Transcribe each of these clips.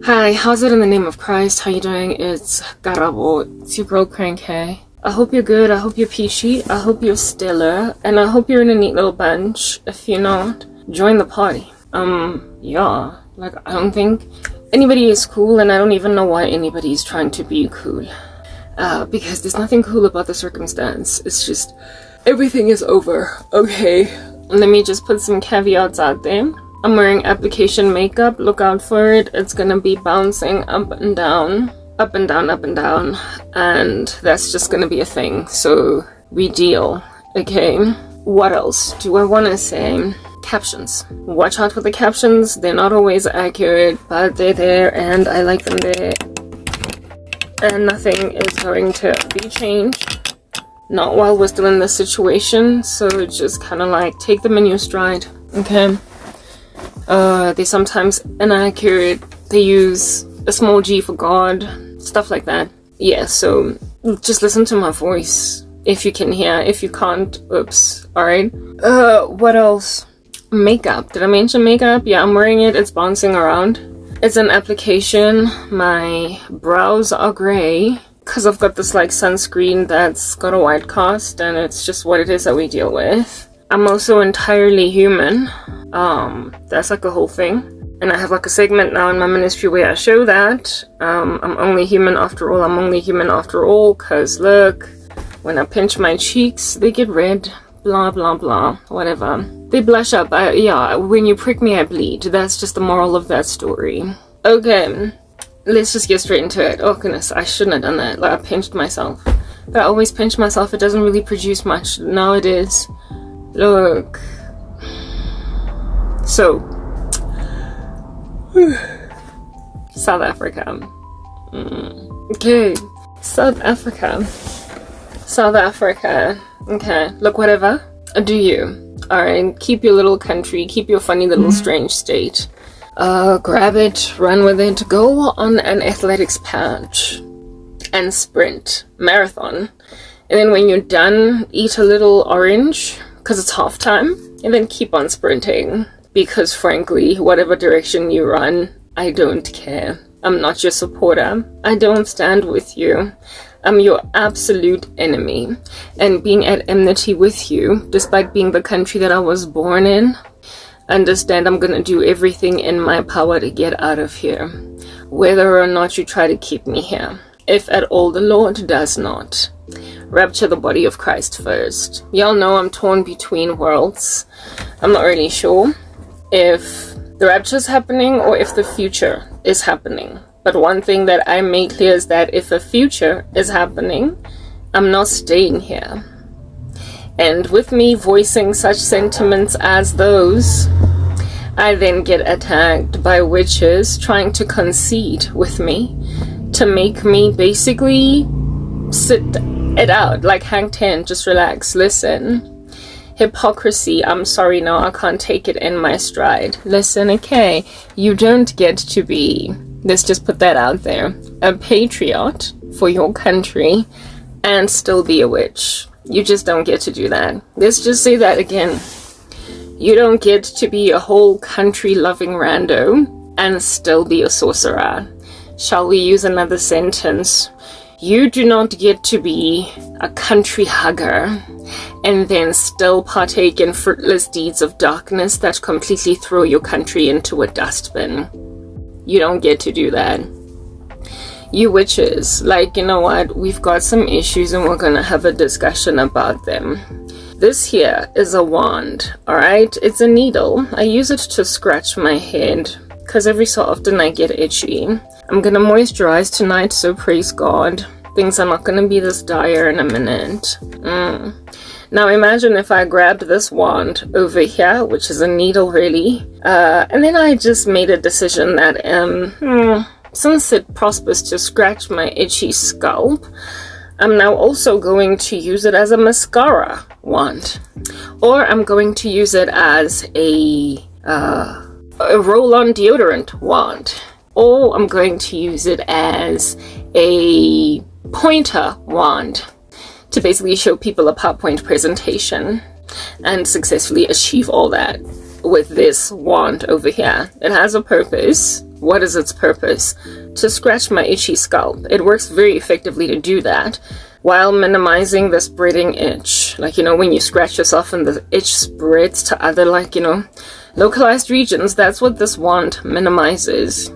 Hi, how's it in the name of Christ? How you doing? It's Karabo. It's your girl Crankay. I hope you're good. I hope you're peachy. I hope you're stellar. And I hope you're in a neat little bunch. If you're not, join the party. Yeah. Like, I don't think anybody is cool, and I don't even know why anybody is trying to be cool. Because there's nothing cool about the circumstance. It's just, everything is over. Okay. Let me just put some caveats out there. I'm wearing application makeup. Look out for it. It's gonna be bouncing up and down, up and down, up and down. And that's just gonna be a thing. So we deal. Okay. What else do I want to say? Captions. Watch out for the captions. They're not always accurate, but they're there and I like them there. And nothing is going to be changed. Not while we're still in this situation. So just kind of like take them in your stride. Okay. They're sometimes inaccurate. They use a small g for God, stuff like that. Yeah, so just listen to my voice if you can hear. If you can't, oops. Alright. What else? Makeup. Did I mention makeup? Yeah, I'm wearing it. It's bouncing around. It's an application. My brows are gray because I've got this like sunscreen that's got a white cast, and it's just what it is that we deal with. I'm also entirely human. That's like a whole thing. And I have like a segment now in my ministry where I show that. I'm only human after all. I'm only human after all. Cause look, when I pinch my cheeks, they get red. Blah, blah, blah. Whatever. They blush up. Yeah, when you prick me, I bleed. That's just the moral of that story. Okay. Let's just get straight into it. Oh goodness, I shouldn't have done that. Like, I pinched myself. But I always pinch myself. It doesn't really produce much. Now it is. Look. So, South Africa. Okay, South Africa. Okay, look, whatever. Do you? Alright, keep your little country, keep your funny little strange state. Grab it, run with it, go on an athletics patch and sprint, marathon. And then when you're done, eat a little orange, because it's halftime, and then keep on sprinting. Because frankly, whatever direction you run, I don't care. I'm not your supporter. I don't stand with you. I'm your absolute enemy. And being at enmity with you, despite being the country that I was born in, understand I'm gonna do everything in my power to get out of here. Whether or not you try to keep me here. If at all the Lord does not. Rapture the body of Christ first. Y'all know I'm torn between worlds. I'm not really sure if the rapture is happening or if the future is happening. But one thing that I made clear is that if a future is happening, I'm not staying here. And with me voicing such sentiments as those, I then get attacked by witches trying to concede with me to make me basically sit it out. Like, hang 10, just relax, listen. Hypocrisy, I'm sorry, no, I can't take it in my stride. Listen, okay, you don't get to be, let's just put that out there, a patriot for your country and still be a witch. You just don't get to do that. Let's just say that again. You don't get to be a whole country-loving rando and still be a sorcerer. Shall we use another sentence? You do not get to be a country hugger and then still partake in fruitless deeds of darkness that completely throw your country into a dustbin. You don't get to do that. You witches, like, you know what? We've got some issues and we're gonna have a discussion about them. This here is a wand, alright? It's a needle. I use it to scratch my head because every so often I get itchy. I'm gonna moisturize tonight, so praise God. Things are not gonna be this dire in a minute. Now imagine if I grabbed this wand over here, which is a needle really, and then I just made a decision that, since it prospers to scratch my itchy scalp, I'm now also going to use it as a mascara wand. Or I'm going to use it as a roll-on deodorant wand. Or I'm going to use it as a pointer wand to basically show people a PowerPoint presentation and successfully achieve all that with this wand over here. It has a purpose. What is its purpose? To scratch my itchy scalp. It works very effectively to do that, while minimizing the spreading itch. Like, when you scratch yourself and the itch spreads to other, localized regions. That's what this wand minimizes.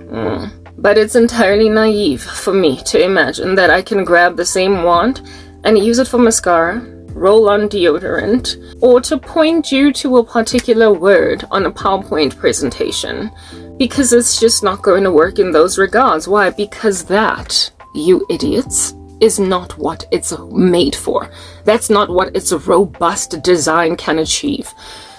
But it's entirely naive for me to imagine that I can grab the same wand and use it for mascara, roll on deodorant, or to point you to a particular word on a PowerPoint presentation. Because it's just not going to work in those regards. Why? Because that, you idiots, is not what it's made for. That's not what its robust design can achieve.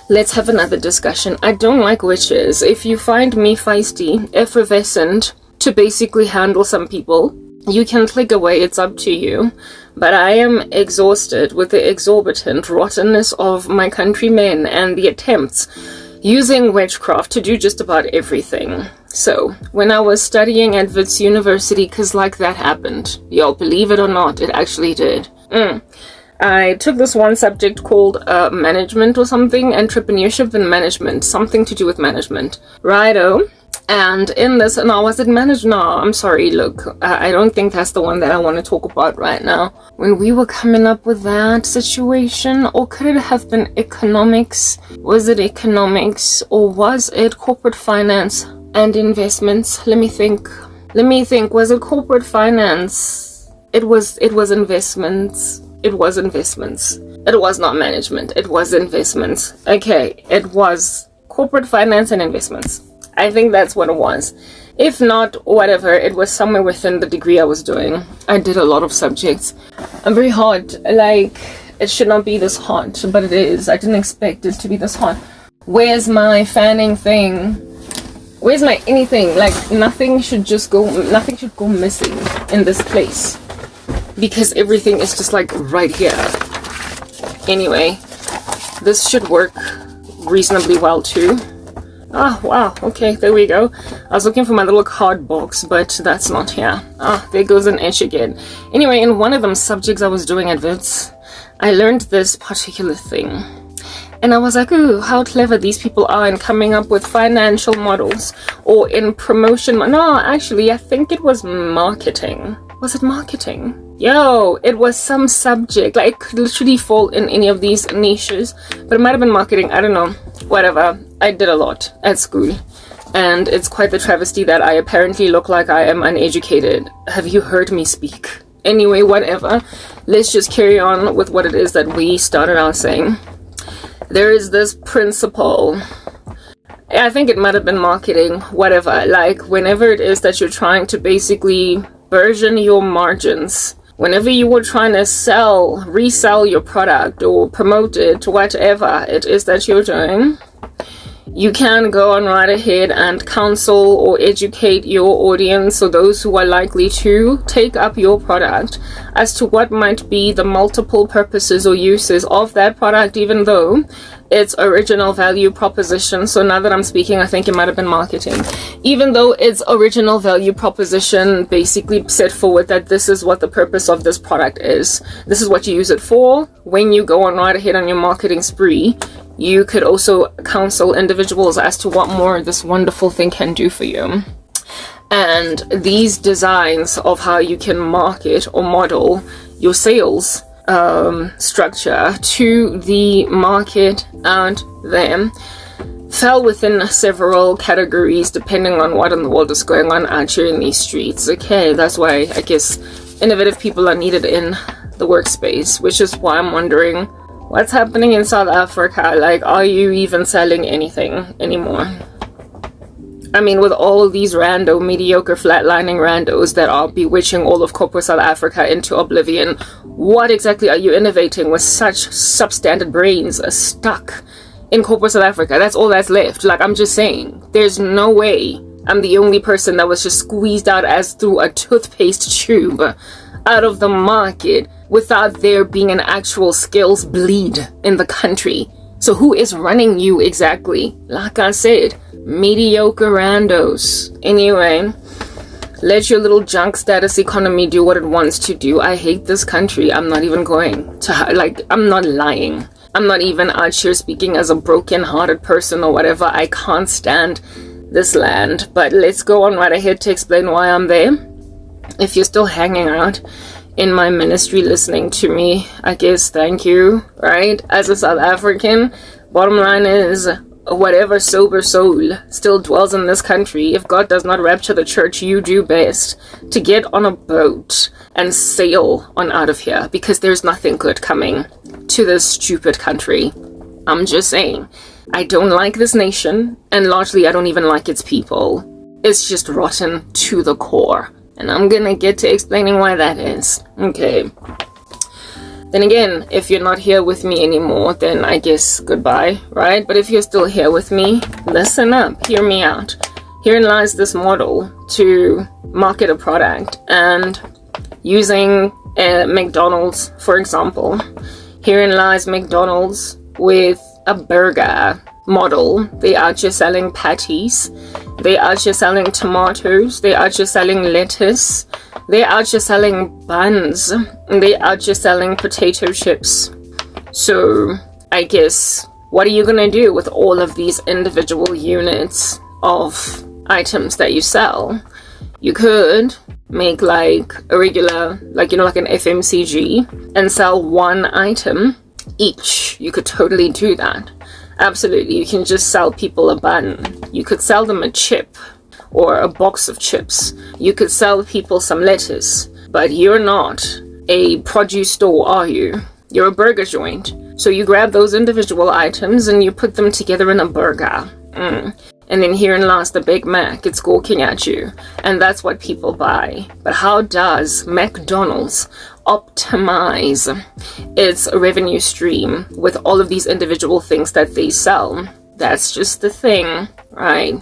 Let's have another discussion. I don't like witches. If you find me feisty, effervescent, to basically handle some people, you can click away, it's up to you. But I am exhausted with the exorbitant rottenness of my countrymen and the attempts using witchcraft to do just about everything. So, when I was studying at Wits University, cause that happened. Y'all believe it or not, it actually did. I took this one subject called management or something, entrepreneurship and management, something to do with management. Righto. And in this, no, was it managed? No, I'm sorry, look, I don't think that's the one that I want to talk about right now. When we were coming up with that situation, or could it have been economics? Was it economics, or was it corporate finance and investments? Let me think. Was it corporate finance? It was investments. It was investments. It was not management. It was investments. Okay, it was corporate finance and investments. I think that's what it was. If not, whatever, it was somewhere within the degree I was doing. I did a lot of subjects. I'm very hot. It should not be this hot, but it is. I didn't expect it to be this hot. Where's my fanning thing? Where's my anything? Nothing should go missing in this place. Because everything is just right here. Anyway, this should work reasonably well too. Ah, wow, okay, there we go. I was looking for my little card box, but that's not here. Ah, there goes an itch again. Anyway, in one of them subjects I was doing at Wits, I learned this particular thing. And I was like, ooh, how clever these people are in coming up with financial models, or in promotion. No, actually, I think it was marketing. Was it marketing? Yo, it was some subject. It could literally fall in any of these niches, but it might have been marketing. I don't know. Whatever. I did a lot at school, and it's quite the travesty that I apparently look like I am uneducated. Have you heard me speak? Anyway, whatever. Let's just carry on with what it is that we started out saying. There is this principle. I think it might have been marketing. Whatever. Whenever it is that you're trying to basically version your margins, whenever you were trying to resell your product or promote it, whatever it is that you're doing, you can go on right ahead and counsel or educate your audience, or those who are likely to take up your product, as to what might be the multiple purposes or uses of that product, even though its original value proposition. So now that I'm speaking, I think it might have been marketing. Even though its original value proposition basically set forward that this is what the purpose of this product is. This is what you use it for. When you go on right ahead on your marketing spree, you could also counsel individuals as to what more this wonderful thing can do for you. And these designs of how you can market or model your sales structure to the market out there fell within several categories depending on what in the world is going on out here in these streets. Okay, that's why I guess innovative people are needed in the workspace, which is why I'm wondering what's happening in South Africa. Are you even selling anything anymore? I mean, with all these mediocre, flatlining randos that are bewitching all of corporate South Africa into oblivion, what exactly are you innovating with such substandard brains stuck in corporate South Africa? That's all that's left. I'm just saying, there's no way I'm the only person that was just squeezed out as through a toothpaste tube out of the market without there being an actual skills bleed in the country. So who is running you exactly? Like I said, mediocre randos. Anyway, let your little junk status economy do what it wants to do. I hate this country. I'm not even going to, I'm not lying. I'm not even out here speaking as a broken-hearted person or whatever. I can't stand this land. But let's go on right ahead to explain why I'm there. If you're still hanging out in my ministry listening to me, I guess thank you, right? As a South African, bottom line is, whatever sober soul still dwells in this country, if God does not rapture the church, you do best to get on a boat and sail on out of here, because there's nothing good coming to this stupid country. I'm just saying, I don't like this nation, and largely I don't even like its people. It's just rotten to the core, and I'm gonna get to explaining why that is. Okay. Then again, if you're not here with me anymore, then I guess goodbye, right? But if you're still here with me, listen up, hear me out. Herein lies this model to market a product, and using McDonald's, for example. Herein lies McDonald's with a burger model. They are just selling patties. They are just selling tomatoes. They are just selling lettuce. They are just selling buns. They are just selling potato chips. So I guess, what are you gonna do with all of these individual units of items that you sell? You could make like a regular, like an FMCG, and sell one item each. You could totally do that. Absolutely. You can just sell people a bun. You could sell them a chip or a box of chips. You could sell people some lettuce. But you're not a produce store, are you? You're a burger joint. So you grab those individual items and you put them together in a burger. And then herein lies the Big Mac. It's gawking at you. And that's what people buy. But how does McDonald's optimize its revenue stream with all of these individual things that they sell? That's just the thing, right?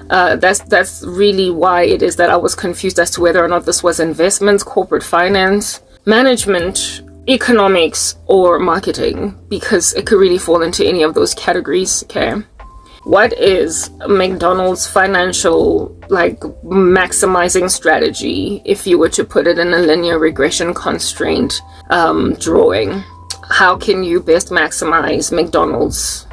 That's really why it is that I was confused as to whether or not this was investments, corporate finance, management, economics, or marketing, because it could really fall into any of those categories. Okay, what is McDonald's financial maximizing strategy if you were to put it in a linear regression constraint drawing? How can you best maximize McDonald's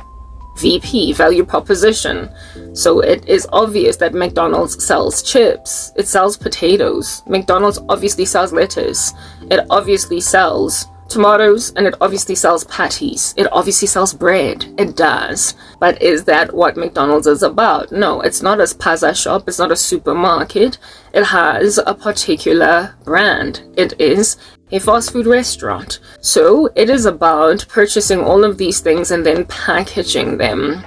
VP, value proposition? So it is obvious that McDonald's sells chips, it sells potatoes, McDonald's obviously sells lettuce, it obviously sells tomatoes, and it obviously sells patties, it obviously sells bread. It does. But is that what McDonald's is about? No, it's not a spaza shop, it's not a supermarket. It has a particular brand. It is a fast food restaurant. So it is about purchasing all of these things and then packaging them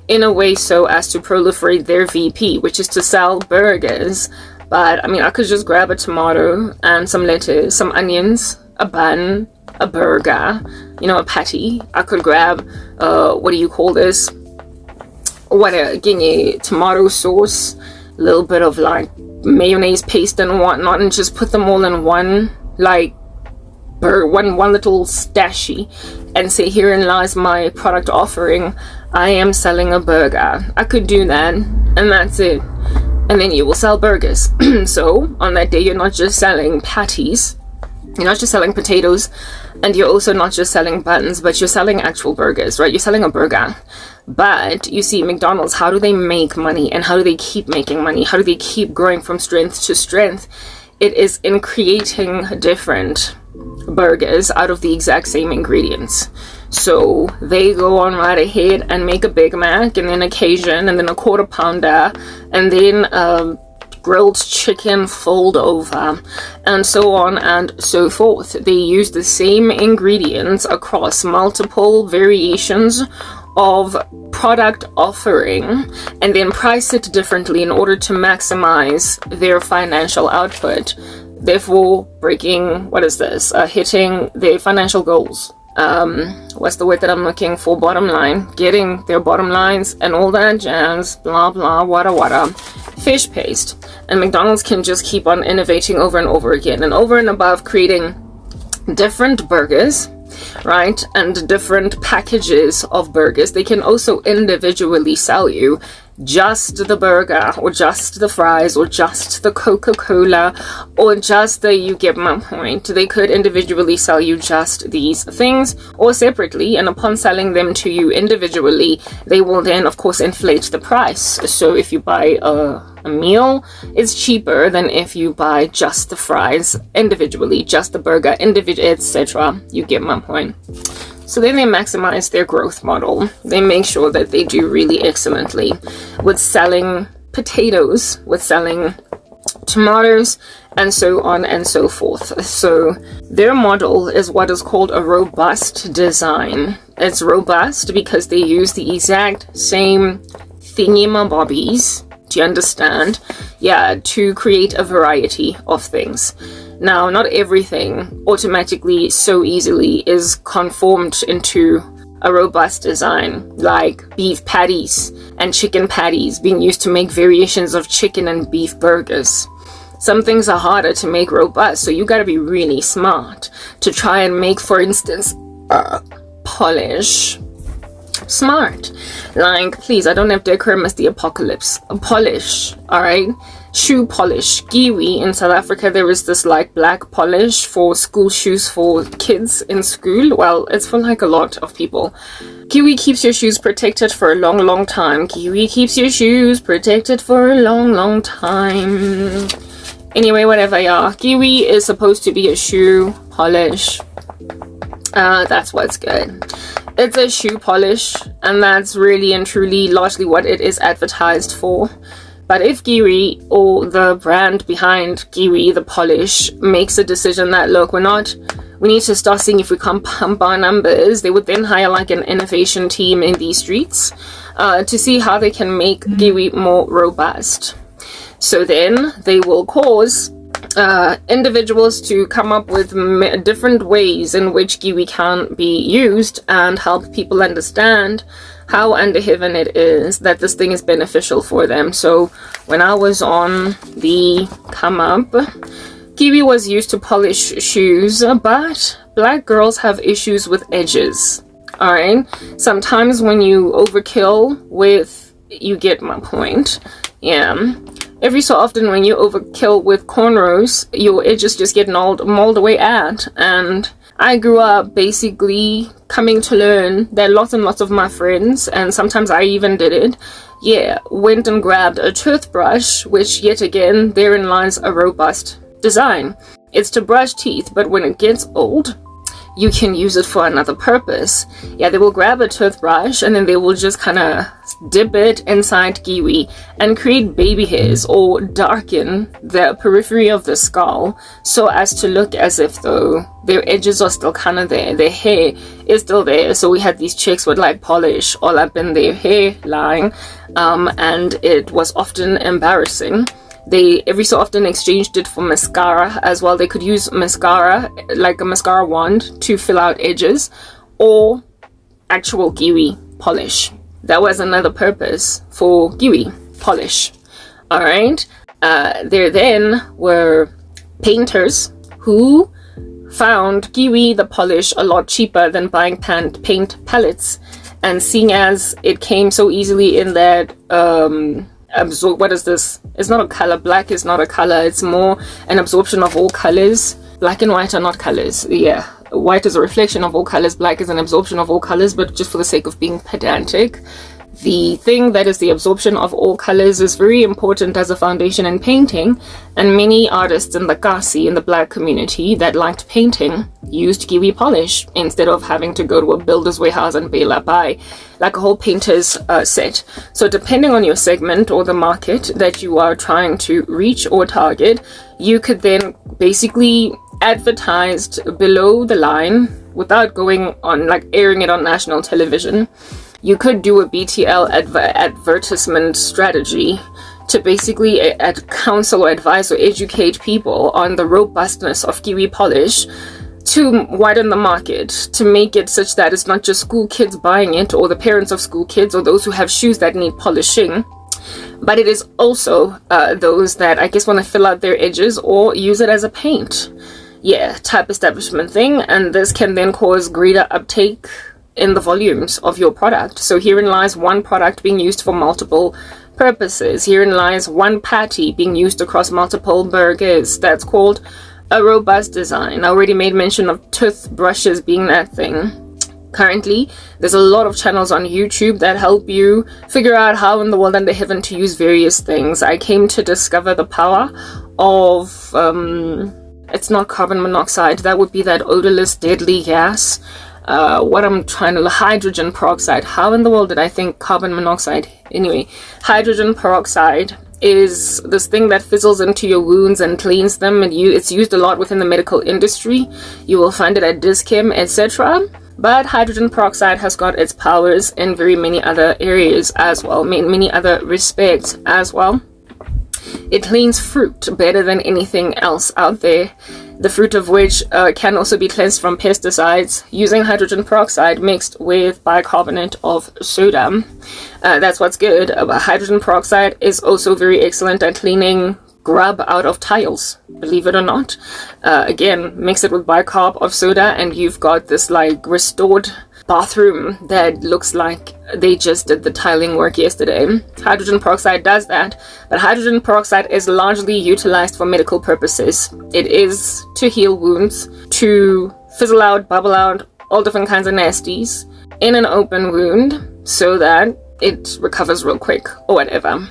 in a way so as to proliferate their VP, which is to sell burgers. But I mean, I could just grab a tomato and some lettuce, some onions, a bun, a burger, a patty. I could grab what do you call this, tomato sauce, a little bit of mayonnaise paste and whatnot, and just put them all in one one little stashy, and say, herein lies my product offering. I am selling a burger. I could do that, and that's it. And then you will sell burgers. So on that day, you're not just selling patties, you're not just selling potatoes, and you're also not just selling buns, but you're selling actual burgers, right? You're selling a burger. But you see, McDonald's, how do they make money, and how do they keep making money? How do they keep growing from strength to strength? It is in creating different burgers out of the exact same ingredients. So they go on right ahead and make a Big Mac, and then a Cajun, and then a quarter pounder, and then grilled chicken fold over, and so on and so forth. They use the same ingredients across multiple variations of product offering, and then price it differently in order to maximize their financial output, therefore hitting their financial goals. What's the word that I'm looking for? Bottom line, getting their bottom lines and all that jazz, blah blah, wada fish paste. And McDonald's can just keep on innovating over and over again, and over and above creating different burgers, right, and different packages of burgers. They can also individually sell you just the burger, or just the fries, or just the Coca-Cola, or just the, you get my point. They could individually sell you just these things, or separately, and upon selling them to you individually, they will then of course inflate the price. So if you buy a meal, it's cheaper than if you buy just the fries individually, just the burger individually, etc. You get my point. So then they maximize their growth model. They make sure that they do really excellently with selling potatoes, with selling tomatoes, and so on and so forth. So their model is what is called a robust design. It's robust because they use the exact same thingy-mabobbies, do you understand? Yeah, to create a variety of things. Now, not everything automatically so easily is conformed into a robust design, like beef patties and chicken patties being used to make variations of chicken and beef burgers. Some things are harder to make robust, so you gotta be really smart to try and make, for instance, polish. Smart. Like, please, I don't have decorum as the apocalypse. Polish, alright? Shoe polish. Kiwi in South Africa, there is this like black polish for school shoes for kids in school. Well, it's for like a lot of people. Kiwi keeps your shoes protected for a long, long time. Kiwi keeps your shoes protected for a long, long time. Anyway, whatever, yeah. Kiwi is supposed to be a shoe polish. That's what's good. It's a shoe polish, and that's really and truly largely what it is advertised for. But if Kiwi, or the brand behind Kiwi, the polish, makes a decision that, look, we need to start seeing if we can pump our numbers, they would then hire like an innovation team in these streets to see how they can make Kiwi more robust. So then they will cause individuals to come up with different ways in which Kiwi can be used and help people understand how under heaven it is that this thing is beneficial for them. So when I was on the come up, Kiwi was used to polish shoes, but black girls have issues with edges. Alright, sometimes when you overkill with, you get my point, yeah. Every so often when you overkill with cornrows, your edges just get mauled away at. And I grew up basically coming to learn that lots and lots of my friends, and sometimes I even did it, yeah, went and grabbed a toothbrush, which yet again, therein lies a robust design. It's to brush teeth, but when it gets old, you can use it for another purpose. Yeah, they will grab a toothbrush and then they will just kind of dip it inside Kiwi and create baby hairs or darken the periphery of the skull so as to look as if though their edges are still kind of there, their hair is still there. So we had these chicks with like polish all up in their hairline, and it was often embarrassing. They every so often exchanged it for mascara as well. They could use mascara, like a mascara wand, to fill out edges, or actual Kiwi polish. That was another purpose for Kiwi polish. Alright, there then were painters who found Kiwi the polish a lot cheaper than buying paint palettes, and seeing as it came so easily in that what is this? It's not a color. Black is not a color. It's more an absorption of all colors. Black and white are not colors. Yeah, white is a reflection of all colors. Black is an absorption of all colors, but just for the sake of being pedantic, the thing that is the absorption of all colors is very important as a foundation in painting, and many artists in the Kasi, in the black community that liked painting, used Kiwi polish instead of having to go to a builder's warehouse and buy like a whole painter's set. So depending on your segment or the market that you are trying to reach or target, you could then basically advertise below the line without going on, like airing it on national television. You could do a BTL advertisement strategy to basically counsel or advise or educate people on the robustness of Kiwi polish, to widen the market, to make it such that it's not just school kids buying it or the parents of school kids or those who have shoes that need polishing, but it is also those that I guess want to fill out their edges or use it as a paint, yeah, type establishment thing. And this can then cause greater uptake in the volumes of your product. So herein lies one product being used for multiple purposes. Herein lies one patty being used across multiple burgers. That's called a robust design. I already made mention of toothbrushes being that thing. Currently, there's a lot of channels on YouTube that help you figure out how in the world under heaven to use various things. I came to discover the power of, it's not carbon monoxide, that would be that odorless, deadly gas. Hydrogen peroxide. How in the world did I think carbon monoxide? Anyway, hydrogen peroxide is this thing that fizzles into your wounds and cleans them, and it's used a lot within the medical industry. You will find it at Dischem, etc. But hydrogen peroxide has got its powers in very many other areas as well, many other respects as well. It cleans fruit better than anything else out there, the fruit of which can also be cleansed from pesticides using hydrogen peroxide mixed with bicarbonate of soda. That's what's good. Hydrogen peroxide is also very excellent at cleaning grub out of tiles, believe it or not. Again, mix it with bicarb of soda and you've got this like restored bathroom that looks like they just did the tiling work yesterday. Hydrogen peroxide does that, but hydrogen peroxide is largely utilized for medical purposes. It is to heal wounds, to fizzle out, bubble out, all different kinds of nasties in an open wound so that it recovers real quick or whatever.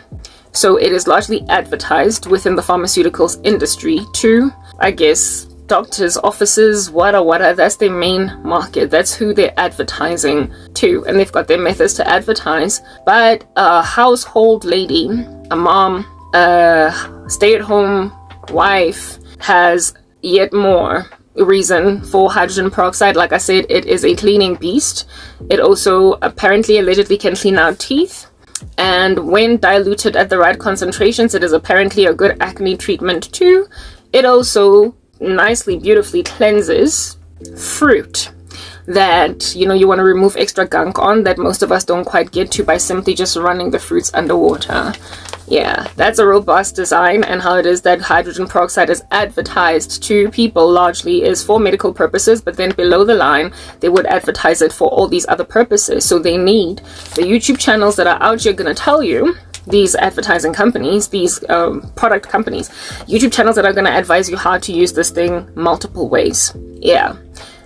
So it is largely advertised within the pharmaceuticals industry to, I guess, doctors' offices, wada, that's their main market. That's who they're advertising to, and they've got their methods to advertise. But a household lady, a mom, a stay-at-home wife has yet more reason for hydrogen peroxide. Like I said, it is a cleaning beast. It also apparently allegedly can clean out teeth. And when diluted at the right concentrations, it is apparently a good acne treatment too. It also nicely, beautifully cleanses fruit that, you want to remove extra gunk on that most of us don't quite get to by simply just running the fruits underwater. Yeah, that's a robust design, and how it is that hydrogen peroxide is advertised to people largely is for medical purposes, but then below the line they would advertise it for all these other purposes. So they need the YouTube channels that are out here going to tell you, these advertising companies, these product companies, YouTube channels that are going to advise you how to use this thing multiple ways. Yeah,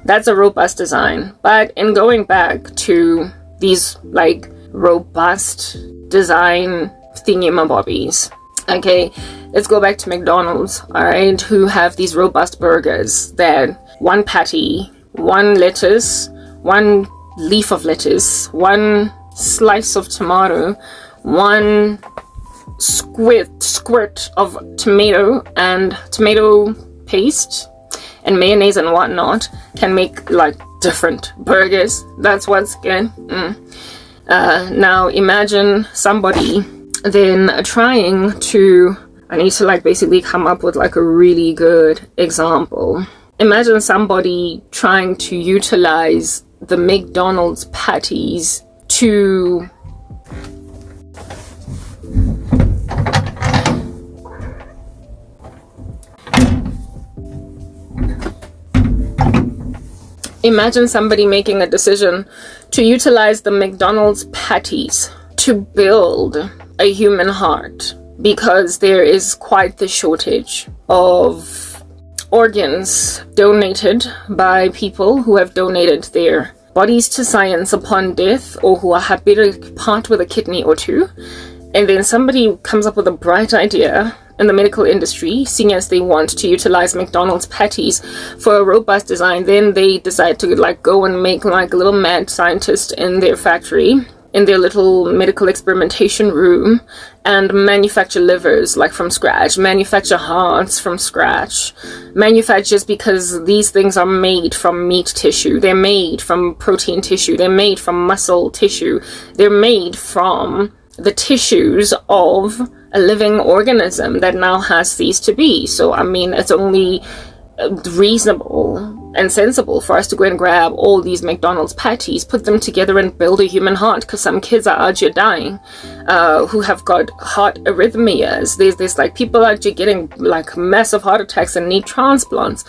that's a robust design. But in going back to these like robust design thingy-mabobbies, okay, let's go back to McDonald's, alright, who have these robust burgers that one patty, one lettuce, one leaf of lettuce, one slice of tomato, one squirt of tomato and tomato paste and mayonnaise and whatnot can make like different burgers. That's what's good. Now imagine somebody then trying to, I need to like basically come up with like a really good example. Imagine somebody trying to utilize the McDonald's patties to imagine somebody making a decision to utilize the McDonald's patties to build a human heart, because there is quite the shortage of organs donated by people who have donated their bodies to science upon death, or who are happy to part with a kidney or two. And then somebody comes up with a bright idea in the medical industry, seeing as they want to utilize McDonald's patties for a robust design. Then they decide to like go and make like a little mad scientist in their factory, in their little medical experimentation room, and manufacture livers like from scratch, manufacture hearts from scratch, manufacture, just because these things are made from meat tissue, they're made from protein tissue, they're made from muscle tissue, they're made from the tissues of a living organism that now has ceased to be. So I mean, it's only reasonable and sensible for us to go and grab all these McDonald's patties, put them together and build a human heart, because some kids are out here dying who have got heart arrhythmias. There's like people out here getting like massive heart attacks and need transplants.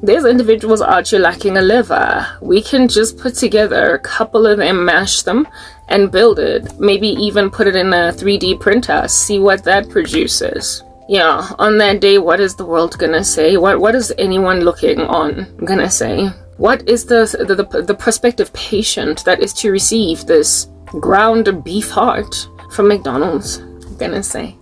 there's individuals out here lacking a liver. We can just put together a couple of them, mash them, and build it. Maybe even put it in a 3D printer, see what that produces. Yeah, on that day, what is the world gonna say? What is anyone looking on gonna say? What is the prospective patient that is to receive this ground beef heart from McDonald's gonna say?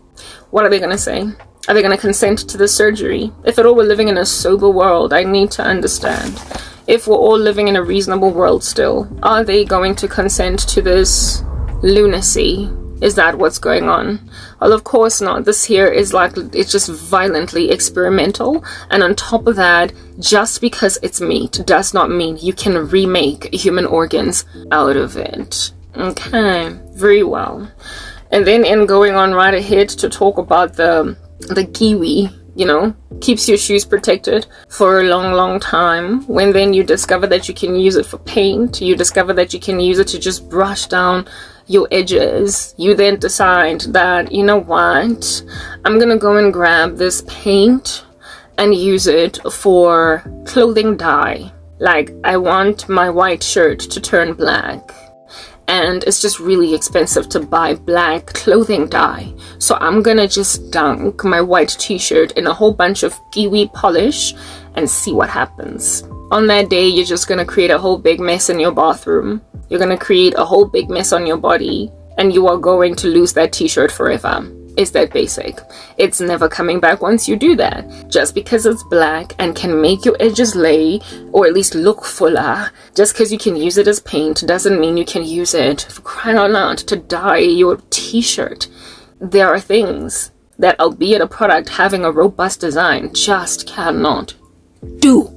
What are they gonna say? Are they gonna consent to the surgery? If at all we're living in a sober world, I need to understand. If we're all living in a reasonable world still, are they going to consent to this lunacy? Is that what's going on? Well, of course not. This here is like, it's just violently experimental. And on top of that, just because it's meat does not mean you can remake human organs out of it. Okay, very well. And then in going on right ahead to talk about the kiwi, you know, keeps your shoes protected for a long time. When then you discover that you can use it for paint, you discover that you can use it to just brush down your edges, you then decide that, you know what, I'm gonna go and grab this paint and use it for clothing dye. Like, I want my white shirt to turn black, and it's just really expensive to buy black clothing dye, so I'm gonna just dunk my white t-shirt in a whole bunch of kiwi polish and see what happens. On that day, you're just gonna create a whole big mess in your bathroom. You're gonna create a whole big mess on your body, and you are going to lose that t-shirt forever. It's that basic. It's never coming back once you do that. Just because it's black and can make your edges lay, or at least look fuller, just because you can use it as paint doesn't mean you can use it, for crying out loud, to dye your t-shirt. There are things that, albeit a product having a robust design, just cannot do.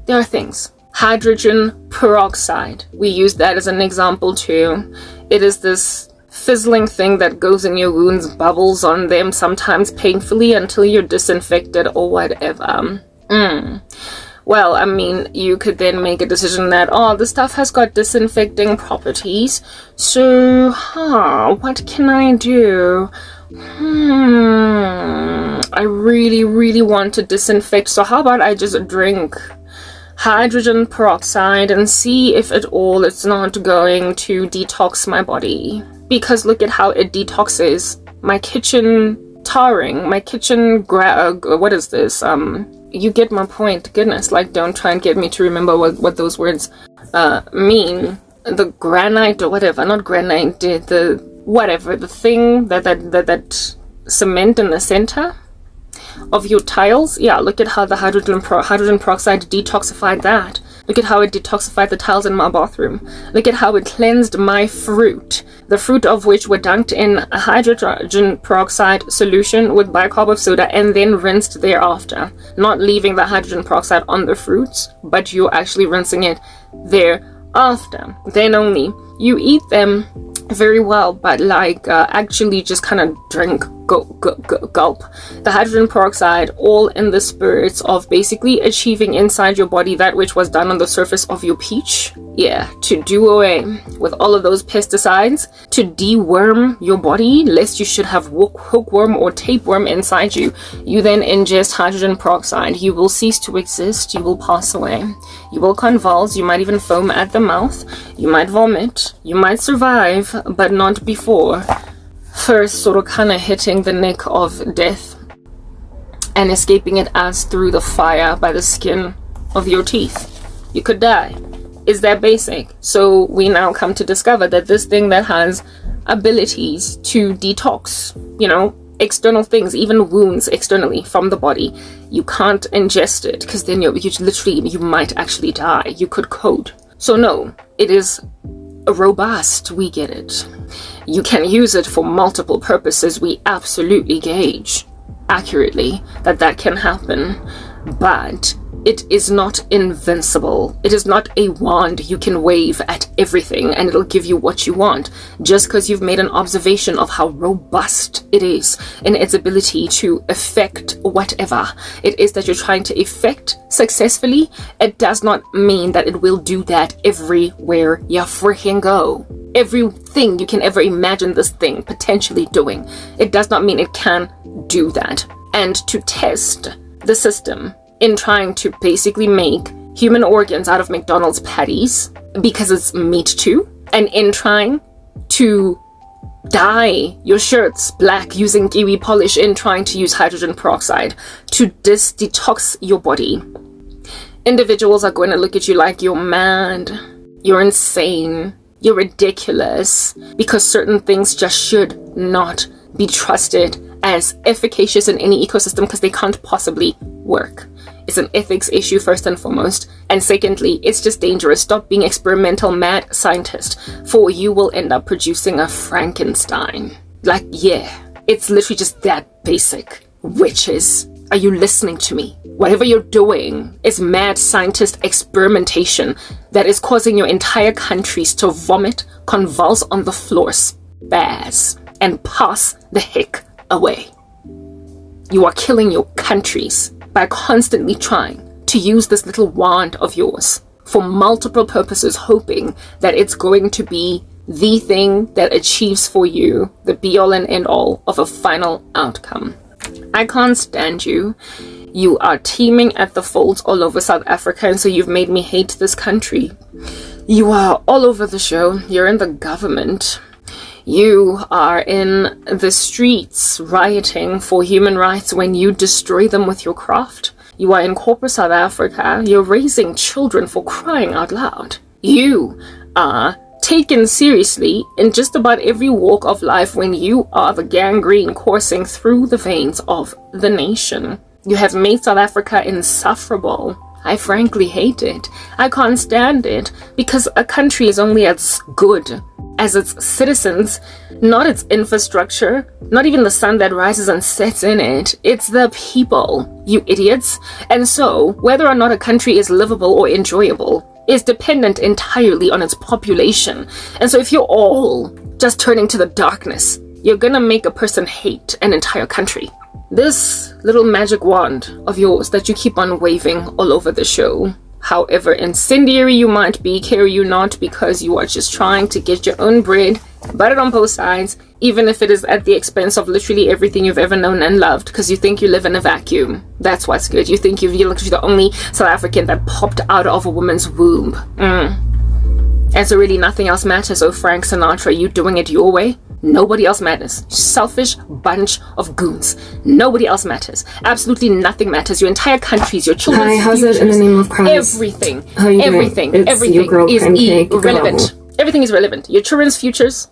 There are things. Hydrogen peroxide. We use that as an example too. It is this fizzling thing that goes in your wounds, bubbles on them, sometimes painfully, until you're disinfected or whatever. Well, I mean, you could then make a decision that, oh, this stuff has got disinfecting properties, so, what can I do? I really want to disinfect, so how about I just drink hydrogen peroxide and see if at all it's not going to detox my body. Because look at how it detoxes my kitchen tarring, my kitchen what is this? You get my point. Goodness, like, don't try and get me to remember what those words mean. The granite or whatever, not granite, the whatever, the thing that cement in the center of your tiles. Yeah, look at how the hydrogen peroxide detoxified that. Look at how it detoxified the tiles in my bathroom. Look at how it cleansed my fruit, the fruit of which were dunked in a hydrogen peroxide solution with bicarb of soda and then rinsed thereafter. Not leaving the hydrogen peroxide on the fruits, but you're actually rinsing it thereafter. Then only. You eat them very well, but like actually just kind of drink, gulp. The hydrogen peroxide, all in the spirits of basically achieving inside your body that which was done on the surface of your peach. Yeah, to do away with all of those pesticides, to deworm your body, lest you should have hookworm or tapeworm inside you. You then ingest hydrogen peroxide. You will cease to exist. You will pass away. You will convulse. You might even foam at the mouth. You might vomit. You might survive, but not before first sort of kind of hitting the neck of death and escaping it as through the fire by the skin of your teeth. You could die. Is that basic? So we now come to discover that this thing that has abilities to detox, you know, external things, even wounds externally from the body, you can't ingest it, because then you might actually die. You could code. So no, it is robust. We get it. You can use it for multiple purposes. We absolutely gauge accurately that can happen, but it is not invincible. It is not a wand you can wave at everything and it'll give you what you want. Just because you've made an observation of how robust it is in its ability to affect whatever it is that you're trying to effect successfully, it does not mean that it will do that everywhere you freaking go. Everything you can ever imagine this thing potentially doing, it does not mean it can do that. And to test the system in trying to basically make human organs out of McDonald's patties because it's meat too, and in trying to dye your shirts black using kiwi polish, in trying to use hydrogen peroxide to detox your body. Individuals are going to look at you like you're mad, you're insane, you're ridiculous, because certain things just should not be trusted as efficacious in any ecosystem because they can't possibly work. It's an ethics issue first and foremost, and secondly, it's just dangerous. Stop being experimental mad scientist, for you will end up producing a Frankenstein. Like, yeah, it's literally just that basic. Witches, are you listening to me? Whatever you're doing is mad scientist experimentation that is causing your entire countries to vomit, convulse on the floor, spaz, and pass the heck away. You are killing your countries by constantly trying to use this little wand of yours for multiple purposes, hoping that it's going to be the thing that achieves for you the be-all and end-all of a final outcome. I can't stand you. You are teeming at the folds all over South Africa, and so you've made me hate this country. You are all over the show. You're in the government. You are in the streets rioting for human rights when you destroy them with your craft. You are in corporate South Africa. You're raising children, for crying out loud. You are taken seriously in just about every walk of life when you are the gangrene coursing through the veins of the nation. You have made South Africa insufferable. I frankly hate it. I can't stand it, because a country is only as good as its citizens, not its infrastructure, not even the sun that rises and sets in it. It's the people, you idiots. And so, whether or not a country is livable or enjoyable is dependent entirely on its population. And so if you're all just turning to the darkness, you're gonna make a person hate an entire country. This little magic wand of yours that you keep on waving all over the show, however incendiary you might be, care you not, because you are just trying to get your own bread, buttered on both sides, even if it is at the expense of literally everything you've ever known and loved, because you think you live in a vacuum. That's what's good. You think you're literally the only South African that popped out of a woman's womb. And so really nothing else matters. Oh, Frank Sinatra, you doing it your way? Nobody else matters. Selfish bunch of goons. Nobody else matters. Absolutely nothing matters. Your entire countries, your children's Hi, how's futures, it in the name of Christ? everything Your girl, is Pancake irrelevant. Karabo. Everything is relevant. Your children's futures,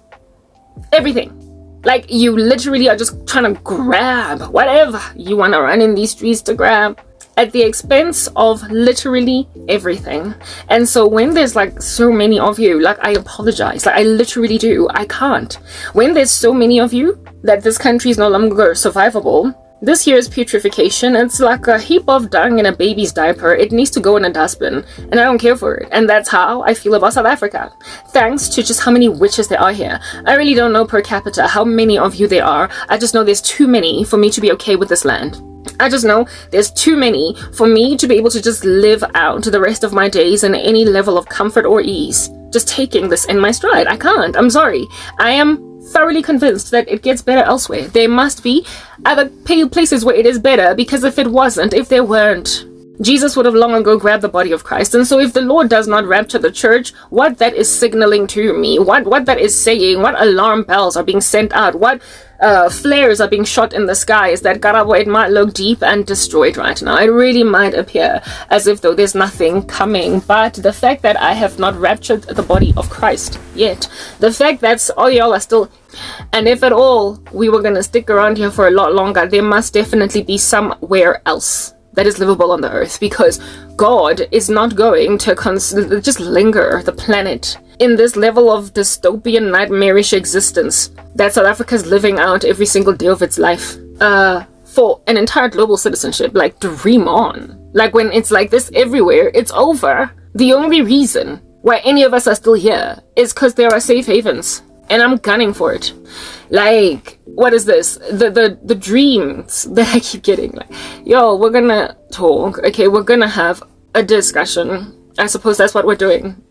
everything. Like, you literally are just trying to grab whatever you want to run in these streets to grab, at the expense of literally everything. And so when there's like so many of you, like, I apologize, like I literally do, I can't. When there's so many of you that this country is no longer survivable, this here is putrefaction. It's like a heap of dung in a baby's diaper. It needs to go in a dustbin, and I don't care for it. And that's how I feel about South Africa, thanks to just how many witches there are here. I really don't know per capita how many of you there are. I just know there's too many for me to be okay with this land. I just know there's too many for me to be able to just live out the rest of my days in any level of comfort or ease, just taking this in my stride. I can't. I'm sorry. I am thoroughly convinced that it gets better elsewhere. There must be other places where it is better, because if it wasn't, if there weren't, Jesus would have long ago grabbed the body of Christ. And so if the Lord does not rapture the church, what that is signaling to me, what that is saying, what alarm bells are being sent out, what flares are being shot in the sky, is that Karabo, it might look deep and destroyed right now. It really might appear as if though there's nothing coming. But the fact that I have not raptured the body of Christ yet, the fact that all y'all are still, and if at all we were going to stick around here for a lot longer, there must definitely be somewhere else that is livable on the earth, because God is not going to just linger the planet in this level of dystopian, nightmarish existence that South Africa's living out every single day of its life for an entire global citizenship. Like, dream on. Like, when it's like this everywhere, it's over. The only reason why any of us are still here is because there are safe havens, and I'm gunning for it. Like, what is this? The dreams that I keep getting. Like, yo, we're gonna talk. Okay, we're gonna have a discussion. I suppose that's what we're doing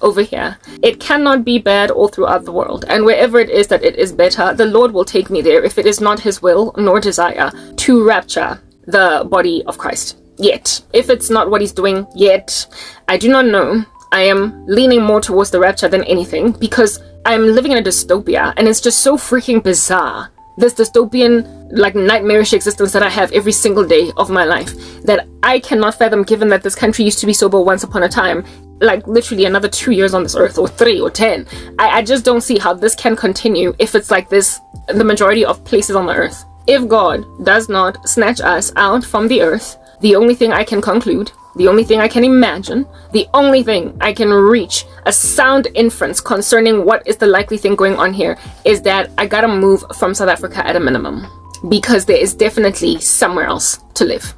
over here. It cannot be bad all throughout the world. And wherever it is that it is better, the Lord will take me there if it is not his will nor desire to rapture the body of Christ. Yet. If it's not what he's doing yet, I do not know. I am leaning more towards the rapture than anything because I'm living in a dystopia and it's just so freaking bizarre. This dystopian, like, nightmarish existence that I have every single day of my life that I cannot fathom, given that this country used to be sober once upon a time, like literally another 2 years on this earth, or 3 or 10. I just don't see how this can continue if it's like this the majority of places on the earth. If God does not snatch us out from the earth, the only thing I can conclude, the only thing I can imagine, the only thing I can reach a sound inference concerning what is the likely thing going on here is that I gotta move from South Africa at a minimum, because there is definitely somewhere else to live.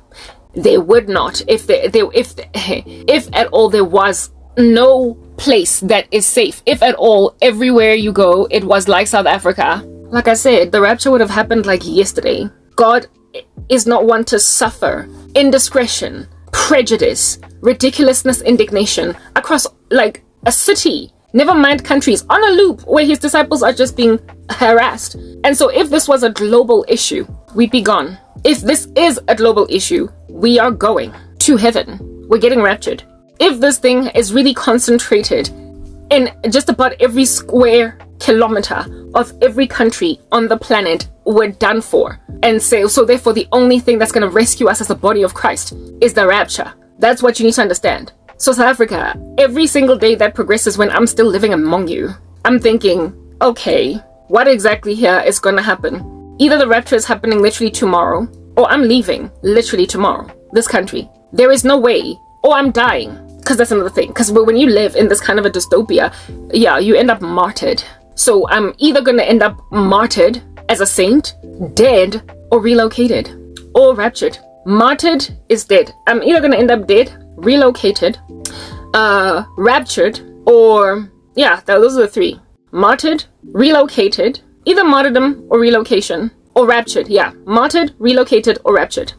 They would not, if at all there was no place that is safe, if at all everywhere you go it was like South Africa. Like I said, the rapture would have happened like yesterday. God is not one to suffer indiscretion, prejudice, ridiculousness, indignation across like a city, never mind countries, on a loop where his disciples are just being harassed. And so if this was a global issue, we'd be gone. If this is a global issue, we are going to heaven. We're getting raptured. If this thing is really concentrated in just about every square kilometer of every country on the planet, we're done for. And so therefore the only thing that's going to rescue us as the body of Christ is the rapture. That's what you need to understand. So South Africa, every single day that progresses when I'm still living among you, I'm thinking, okay, what exactly here is going to happen? Either the rapture is happening literally tomorrow, or I'm leaving literally tomorrow, this country. There is no way, or I'm dying. Because that's another thing. Because when you live in this kind of a dystopia, yeah, you end up martyred. So I'm either going to end up martyred as a saint, dead, or relocated, or raptured. Martyred is dead. I'm either going to end up dead, relocated, raptured, or yeah, those are the three. Martyred, relocated, either martyrdom or relocation, or raptured. Yeah, martyred, relocated, or raptured.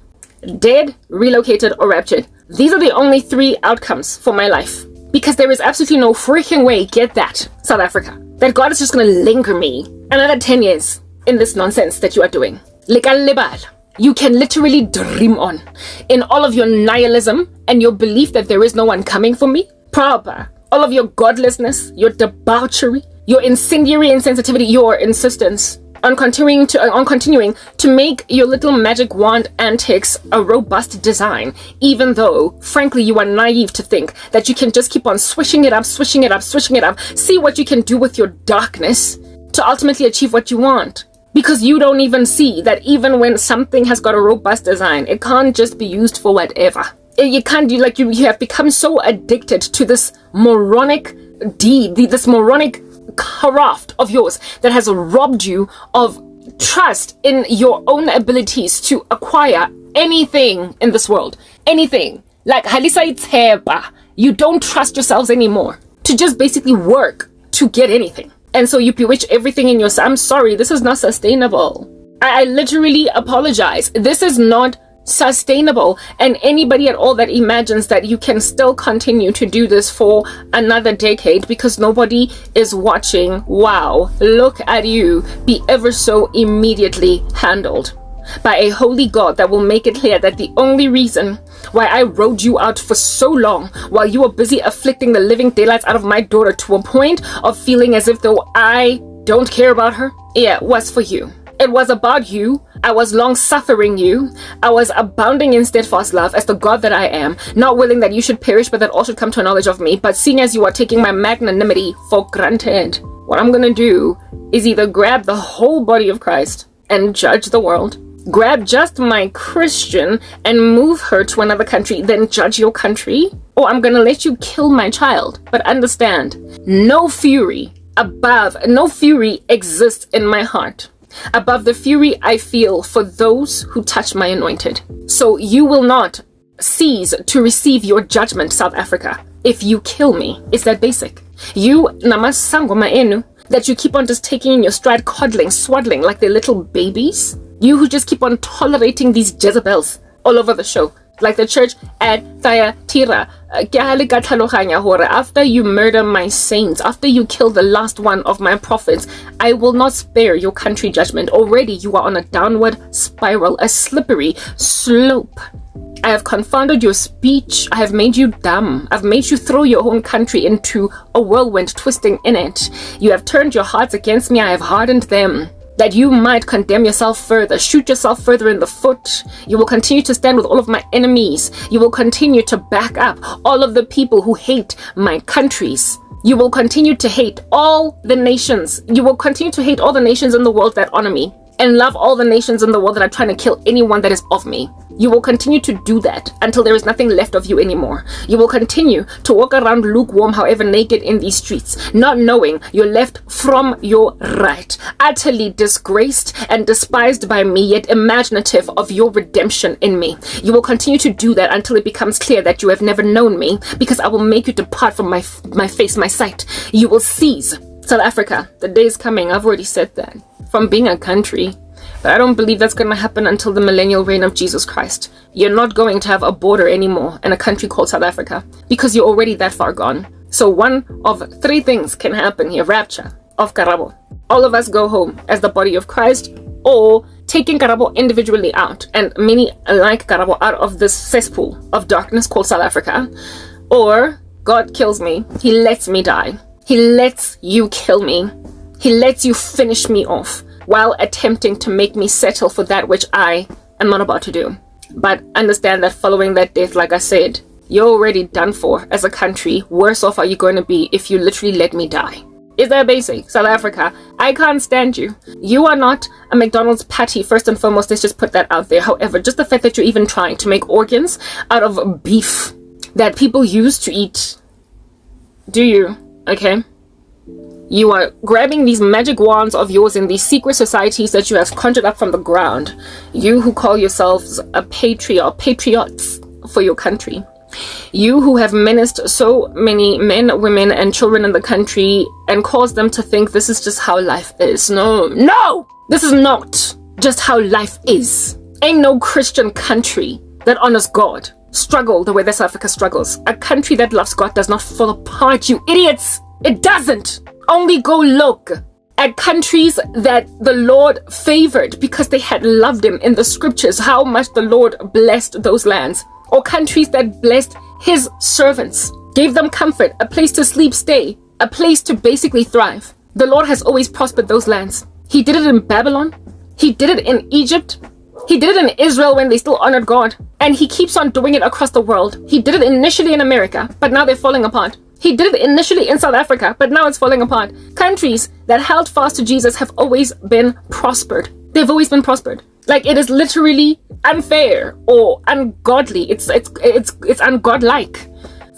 Dead, relocated, or raptured. These are the only 3 outcomes for my life. Because there is absolutely no freaking way, get that, South Africa, that God is just going to linger me another 10 years in this nonsense that you are doing. You can literally dream on in all of your nihilism and your belief that there is no one coming for me. Proper. All of your godlessness, your debauchery, your incendiary insensitivity, your insistence on continuing to make your little magic wand antics a robust design, even though, frankly, you are naive to think that you can just keep on swishing it up, see what you can do with your darkness to ultimately achieve what you want. Because you don't even see that even when something has got a robust design, it can't just be used for whatever. You can't do, like, you have become so addicted to this moronic deed, this moronic craft of yours that has robbed you of trust in your own abilities to acquire anything in this world. Anything. Like, you don't trust yourselves anymore to just basically work to get anything. And so you bewitch everything in yourself. I'm sorry, this is not sustainable. I literally apologize. This is not sustainable. And anybody at all that imagines that you can still continue to do this for another decade because nobody is watching, wow, look at you be ever so immediately handled by a holy God that will make it clear that the only reason why I rode you out for so long while you were busy afflicting the living daylights out of my daughter to a point of feeling as if though I don't care about her, yeah, was for you. It was about you. I was long-suffering you. I was abounding in steadfast love as the God that I am, not willing that you should perish, but that all should come to a knowledge of me. But seeing as you are taking my magnanimity for granted, what I'm gonna do is either grab the whole body of Christ and judge the world, grab just my Christian and move her to another country, then judge your country, or I'm gonna let you kill my child. But understand, no fury exists in my heart above the fury I feel for those who touch my anointed. So you will not cease to receive your judgment, South Africa, if you kill me. It's that basic. You, namasangoma enu, that you keep on just taking in your stride, coddling, swaddling like they're little babies. You who just keep on tolerating these Jezebels all over the show. Like the church at Thyatira. After you murder my saints, after you kill the last one of my prophets, I will not spare your country judgment. Already you are on a downward spiral, a slippery slope. I have confounded your speech. I have made you dumb. I've made you throw your own country into a whirlwind, twisting in it. You have turned your hearts against me. I have hardened them, that you might condemn yourself further, shoot yourself further in the foot. You will continue to stand with all of my enemies. You will continue to back up all of the people who hate my countries. You will continue to hate all the nations. You will continue to hate all the nations in the world that honor me, and love all the nations in the world that are trying to kill anyone that is of me. You will continue to do that until there is nothing left of you anymore. You will continue to walk around lukewarm, however naked, in these streets, not knowing your left from your right, utterly disgraced and despised by me, yet imaginative of your redemption in me. You will continue to do that until it becomes clear that you have never known me, because I will make you depart from my face, my sight. You will cease. South Africa, the day is coming, I've already said that, from being a country. But I don't believe that's going to happen until the millennial reign of Jesus Christ. You're not going to have a border anymore in a country called South Africa, because you're already that far gone. So one of three things can happen here. Rapture of Karabo. All of us go home as the body of Christ, or taking Karabo individually out, and many like Karabo, out of this cesspool of darkness called South Africa. Or God kills me. He lets me die. He lets you kill me. He lets you finish me off, while attempting to make me settle for that which I am not about to do. But understand that following that death, like I said, you're already done for as a country. Worse off are you going to be if you literally let me die. Is that basic? South Africa, I can't stand you. You are not a McDonald's patty, first and foremost. Let's just put that out there. However, just the fact that you're even trying to make organs out of beef that people use to eat. Do you? Okay? You are grabbing these magic wands of yours in these secret societies that you have conjured up from the ground. You who call yourselves a patriots for your country. You who have menaced so many men, women, and children in the country and caused them to think this is just how life is. No! This is not just how life is. Ain't no Christian country that honors God struggle the way that South Africa struggles. A country that loves God does not fall apart, you idiots! It doesn't! Only go look at countries that the Lord favored because they had loved him in the scriptures, how much the Lord blessed those lands. Or countries that blessed his servants, gave them comfort, a place to sleep, stay, a place to basically thrive. The Lord has always prospered those lands. He did it in Babylon. He did it in Egypt. He did it in Israel when they still honored God. And he keeps on doing it across the world. He did it initially in America, but now they're falling apart. He did it initially in South Africa, but now it's falling apart. Countries that held fast to Jesus have always been prospered. They've always been prospered. Like, it is literally unfair or ungodly. It's ungodlike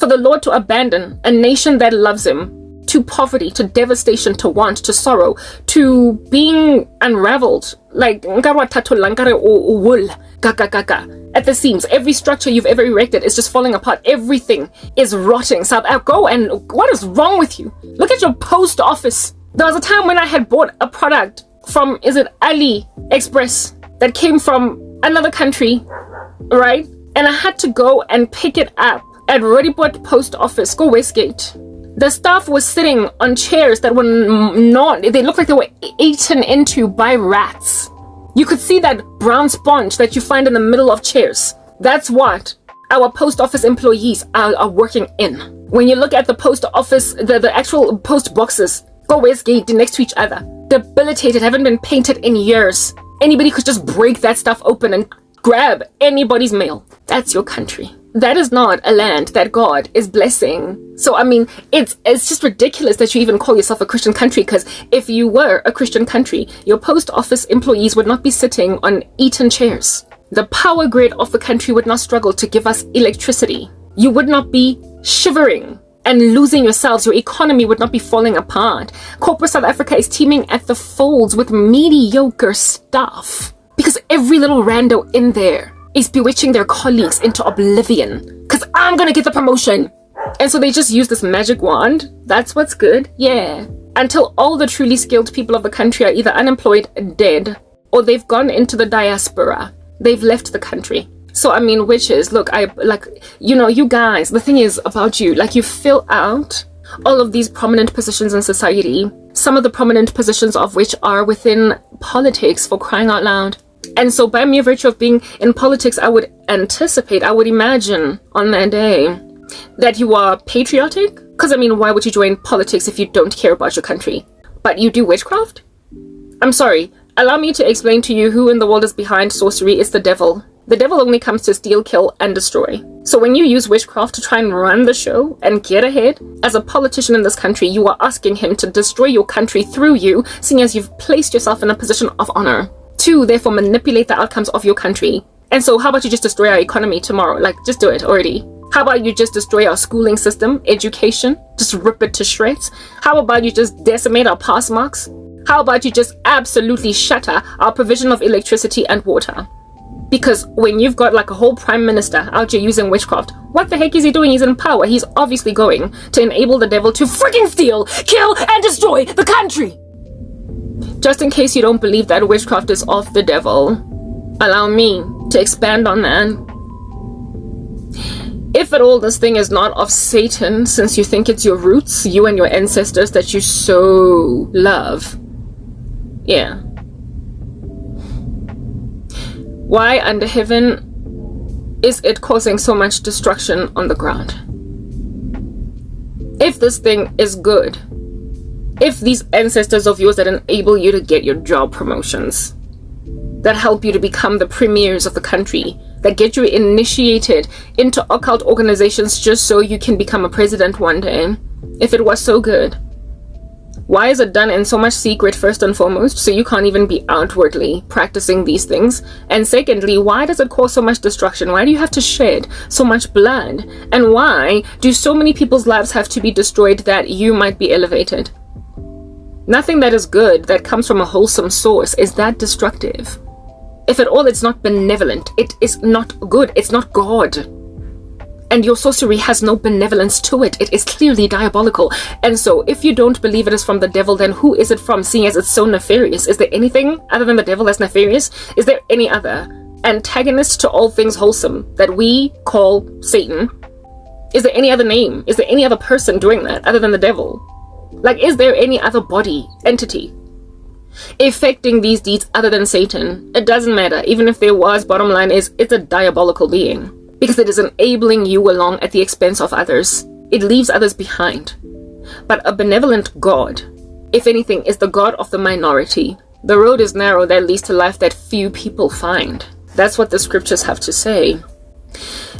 for the Lord to abandon a nation that loves him to poverty, to devastation, to want, to sorrow, to being unraveled. Like, at the seams. Every structure you've ever erected is just falling apart. Everything is rotting. South Africa, go and what is wrong with you? Look at your post office. There was a time when I had bought a product from, is it AliExpress, that came from another country, right? And I had to go and pick it up at Roodepoort Post Office, go Westgate. The staff was sitting on chairs that were not, they looked like they were eaten into by rats. You could see that brown sponge that you find in the middle of chairs. That's what our post office employees are working in. When you look at the post office, the actual post boxes, go Westgate next to each other. Debilitated, haven't been painted in years. Anybody could just break that stuff open and grab anybody's mail. That's your country. That is not a land that God is blessing. So, I mean, it's just ridiculous that you even call yourself a Christian country, because if you were a Christian country, your post office employees would not be sitting on eaten chairs. The power grid of the country would not struggle to give us electricity. You would not be shivering and losing yourselves. Your economy would not be falling apart. Corporate South Africa is teeming at the folds with mediocre staff, because every little rando in there is bewitching their colleagues into oblivion. Because I'm gonna get the promotion. And so they just use this magic wand. That's what's good. Yeah. Until all the truly skilled people of the country are either unemployed, dead, or they've gone into the diaspora. They've left the country. So, I mean, witches, look, you guys, the thing is about you, like, you fill out all of these prominent positions in society, some of the prominent positions of which are within politics, for crying out loud. And so by mere virtue of being in politics, I would anticipate, I would imagine on that day that you are patriotic. Because I mean, why would you join politics if you don't care about your country? But you do witchcraft? I'm sorry. Allow me to explain to you who in the world is behind sorcery. Is the devil. The devil only comes to steal, kill, and destroy. So when you use witchcraft to try and run the show and get ahead, as a politician in this country, you are asking him to destroy your country through you, seeing as you've placed yourself in a position of honor. To therefore manipulate the outcomes of your country. And so how about you just destroy our economy tomorrow? Like, just do it already. How about you just destroy our schooling system, education, just rip it to shreds? How about you just decimate our pass marks? How about you just absolutely shatter our provision of electricity and water? Because when you've got like a whole prime minister out here using witchcraft, what the heck is he doing? He's in power. He's obviously going to enable the devil to freaking steal, kill, and destroy the country. Just in case you don't believe that witchcraft is of the devil, allow me to expand on that. If at all this thing is not of Satan, since you think it's your roots, you and your ancestors that you so love, yeah. Why under heaven is it causing so much destruction on the ground? If this thing is good, if these ancestors of yours that enable you to get your job promotions, that help you to become the premiers of the country, that get you initiated into occult organizations just so you can become a president one day, if it was so good, why is it done in so much secret first and foremost, so you can't even be outwardly practicing these things? And secondly, why does it cause so much destruction? Why do you have to shed so much blood? And why do so many people's lives have to be destroyed that you might be elevated? Nothing that is good that comes from a wholesome source is that destructive. If at all it's not benevolent, it is not good, it's not God. And your sorcery has no benevolence to it. It is clearly diabolical. And so if you don't believe it is from the devil, then who is it from, seeing as it's so nefarious? Is there anything other than the devil that's nefarious? Is there any other antagonist to all things wholesome that we call Satan? Is there any other name? Is there any other person doing that other than the devil? Like, is there any other body, entity, effecting these deeds other than Satan? It doesn't matter. Even if there was, bottom line is, it's a diabolical being. Because it is enabling you along at the expense of others. It leaves others behind. But a benevolent God, if anything, is the God of the minority. The road is narrow that leads to life that few people find. That's what the scriptures have to say.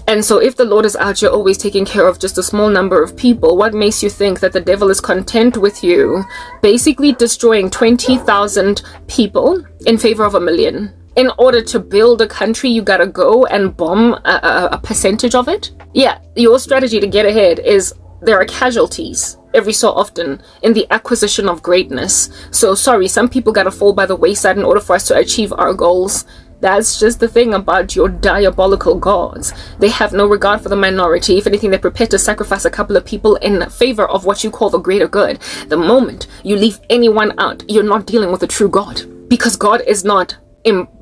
And so if the Lord is out here always taking care of just a small number of people, what makes you think that the devil is content with you basically destroying 20,000 people in favor of 1 million? In order to build a country, you gotta go and bomb a percentage of it? Yeah, your strategy to get ahead is there are casualties every so often in the acquisition of greatness. So sorry, some people gotta fall by the wayside in order for us to achieve our goals. That's just the thing about your diabolical gods. They have no regard for the minority. If anything, they're prepared to sacrifice a couple of people in favor of what you call the greater good. The moment you leave anyone out, you're not dealing with a true God. Because God is not...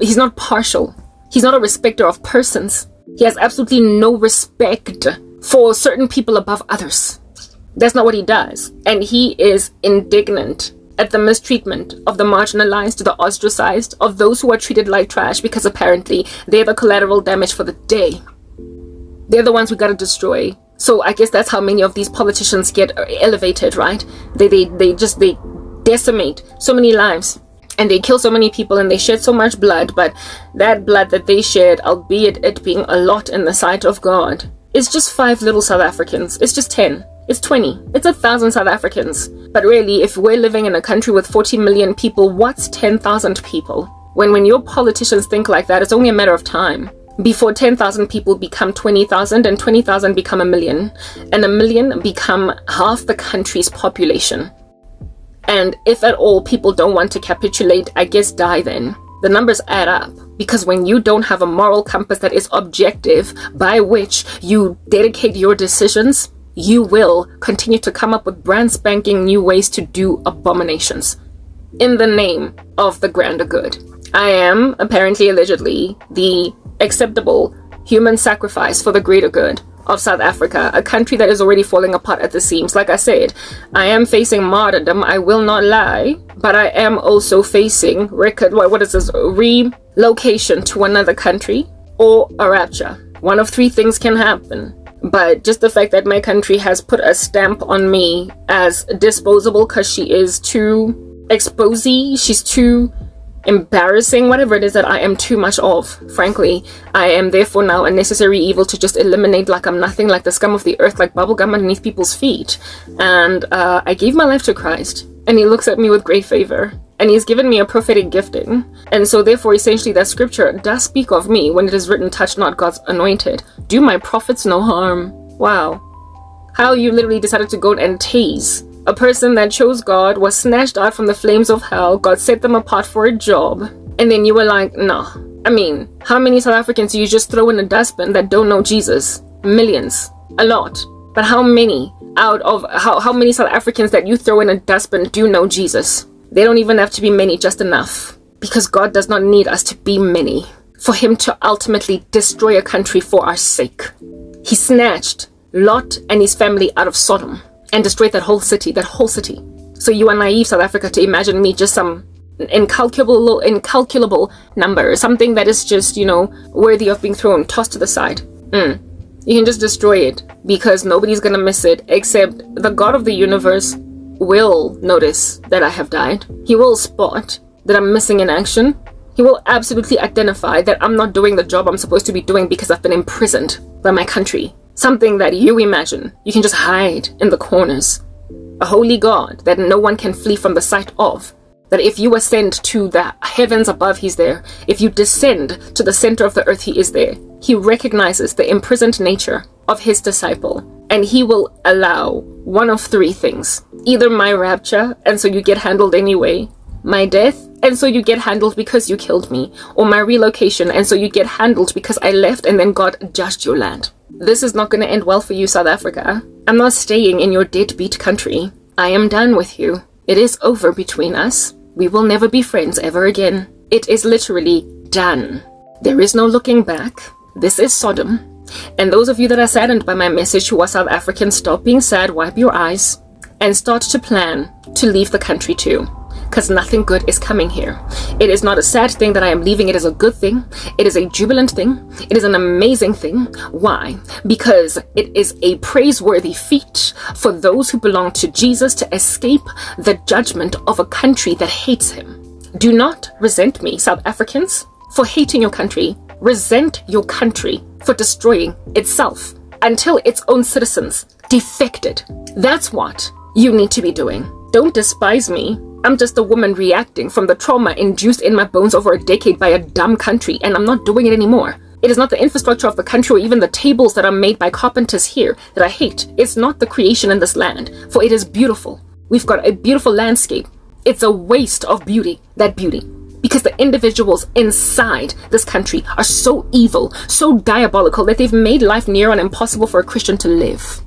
he's not partial. He's not a respecter of persons. He has absolutely no respect for certain people above others. That's not what he does. And he is indignant at the mistreatment of the marginalized, the ostracized, of those who are treated like trash because apparently they're the collateral damage for the day. They're the ones we gotta destroy. So I guess that's how many of these politicians get elevated, right? They decimate so many lives. And they kill so many people and they shed so much blood, but that blood that they shed, albeit it being a lot in the sight of God, is just 5 little South Africans. It's just 10. It's 20. It's 1,000 South Africans. But really, if we're living in a country with 40 million people, what's 10,000 people? When your politicians think like that, it's only a matter of time before 10,000 people become 20,000 and 20,000 become 1 million and 1 million become half the country's population. And if at all people don't want to capitulate, I guess die then. The numbers add up. Because when you don't have a moral compass that is objective by which you dedicate your decisions, you will continue to come up with brand spanking new ways to do abominations in the name of the grander good. I am, apparently, allegedly, the acceptable human sacrifice for the greater good of South Africa, a country that is already falling apart at the seams. Like I said, I am facing martyrdom, I will not lie, but I am also facing relocation to another country or a rapture. One of three things can happen. But just the fact that my country has put a stamp on me as disposable because she is too exposy, she's too embarrassing, whatever it is that I am too much of, frankly, I am therefore now a necessary evil to just eliminate like I'm nothing, like the scum of the earth, like bubblegum underneath people's feet. And I gave my life to Christ, and he looks at me with great favor, and he's given me a prophetic gifting. And so therefore, essentially, that scripture does speak of me when it is written, touch not God's anointed, do my prophets no harm. Wow. How you literally decided to go and tase a person that chose God, was snatched out from the flames of hell, God set them apart for a job, and then you were like, nah. I mean, how many South Africans do you just throw in a dustbin that don't know Jesus? Millions. A lot. But how many out of, how many South Africans that you throw in a dustbin do know Jesus? They don't even have to be many, just enough. Because God does not need us to be many for him to ultimately destroy a country for our sake. He snatched Lot and his family out of Sodom and destroyed that whole city. So you are naive, South Africa, to imagine me just some incalculable number, something that is just, worthy of being thrown, tossed to the side. You can just destroy it because nobody's gonna miss it except the God of the universe will notice that I have died. He will spot that I'm missing in action. He will absolutely identify that I'm not doing the job I'm supposed to be doing because I've been imprisoned by my country. Something that you imagine you can just hide in the corners. A holy God that no one can flee from the sight of. That if you ascend to the heavens above, he's there. If you descend to the center of the earth, he is there. He recognizes the imprisoned nature of his disciple. And he will allow one of three things. Either my rapture, and so you get handled anyway. My death, and so you get handled because you killed me. Or my relocation, and so you get handled because I left and then God judged your land. This is not going to end well for you, South Africa. I'm not staying in your deadbeat country. I am done with you. It is over between us. We will never be friends ever again. It is literally done. There is no looking back. This is Sodom. And those of you that are saddened by my message who are South Africans, stop being sad, wipe your eyes, and start to plan to leave the country too. Because nothing good is coming here. It is not a sad thing that I am leaving. It is a good thing. It is a jubilant thing. It is an amazing thing. Why? Because it is a praiseworthy feat for those who belong to Jesus to escape the judgment of a country that hates him. Do not resent me, South Africans, for hating your country. Resent your country for destroying itself until its own citizens defected. That's what you need to be doing. Don't despise me. I'm just a woman reacting from the trauma induced in my bones over a decade by a dumb country, and I'm not doing it anymore. It is not the infrastructure of the country or even the tables that are made by carpenters here that I hate. It's not the creation in this land, for it is beautiful. We've got a beautiful landscape. It's a waste of beauty, that beauty. Because the individuals inside this country are so evil, so diabolical, that they've made life near on impossible for a Christian to live.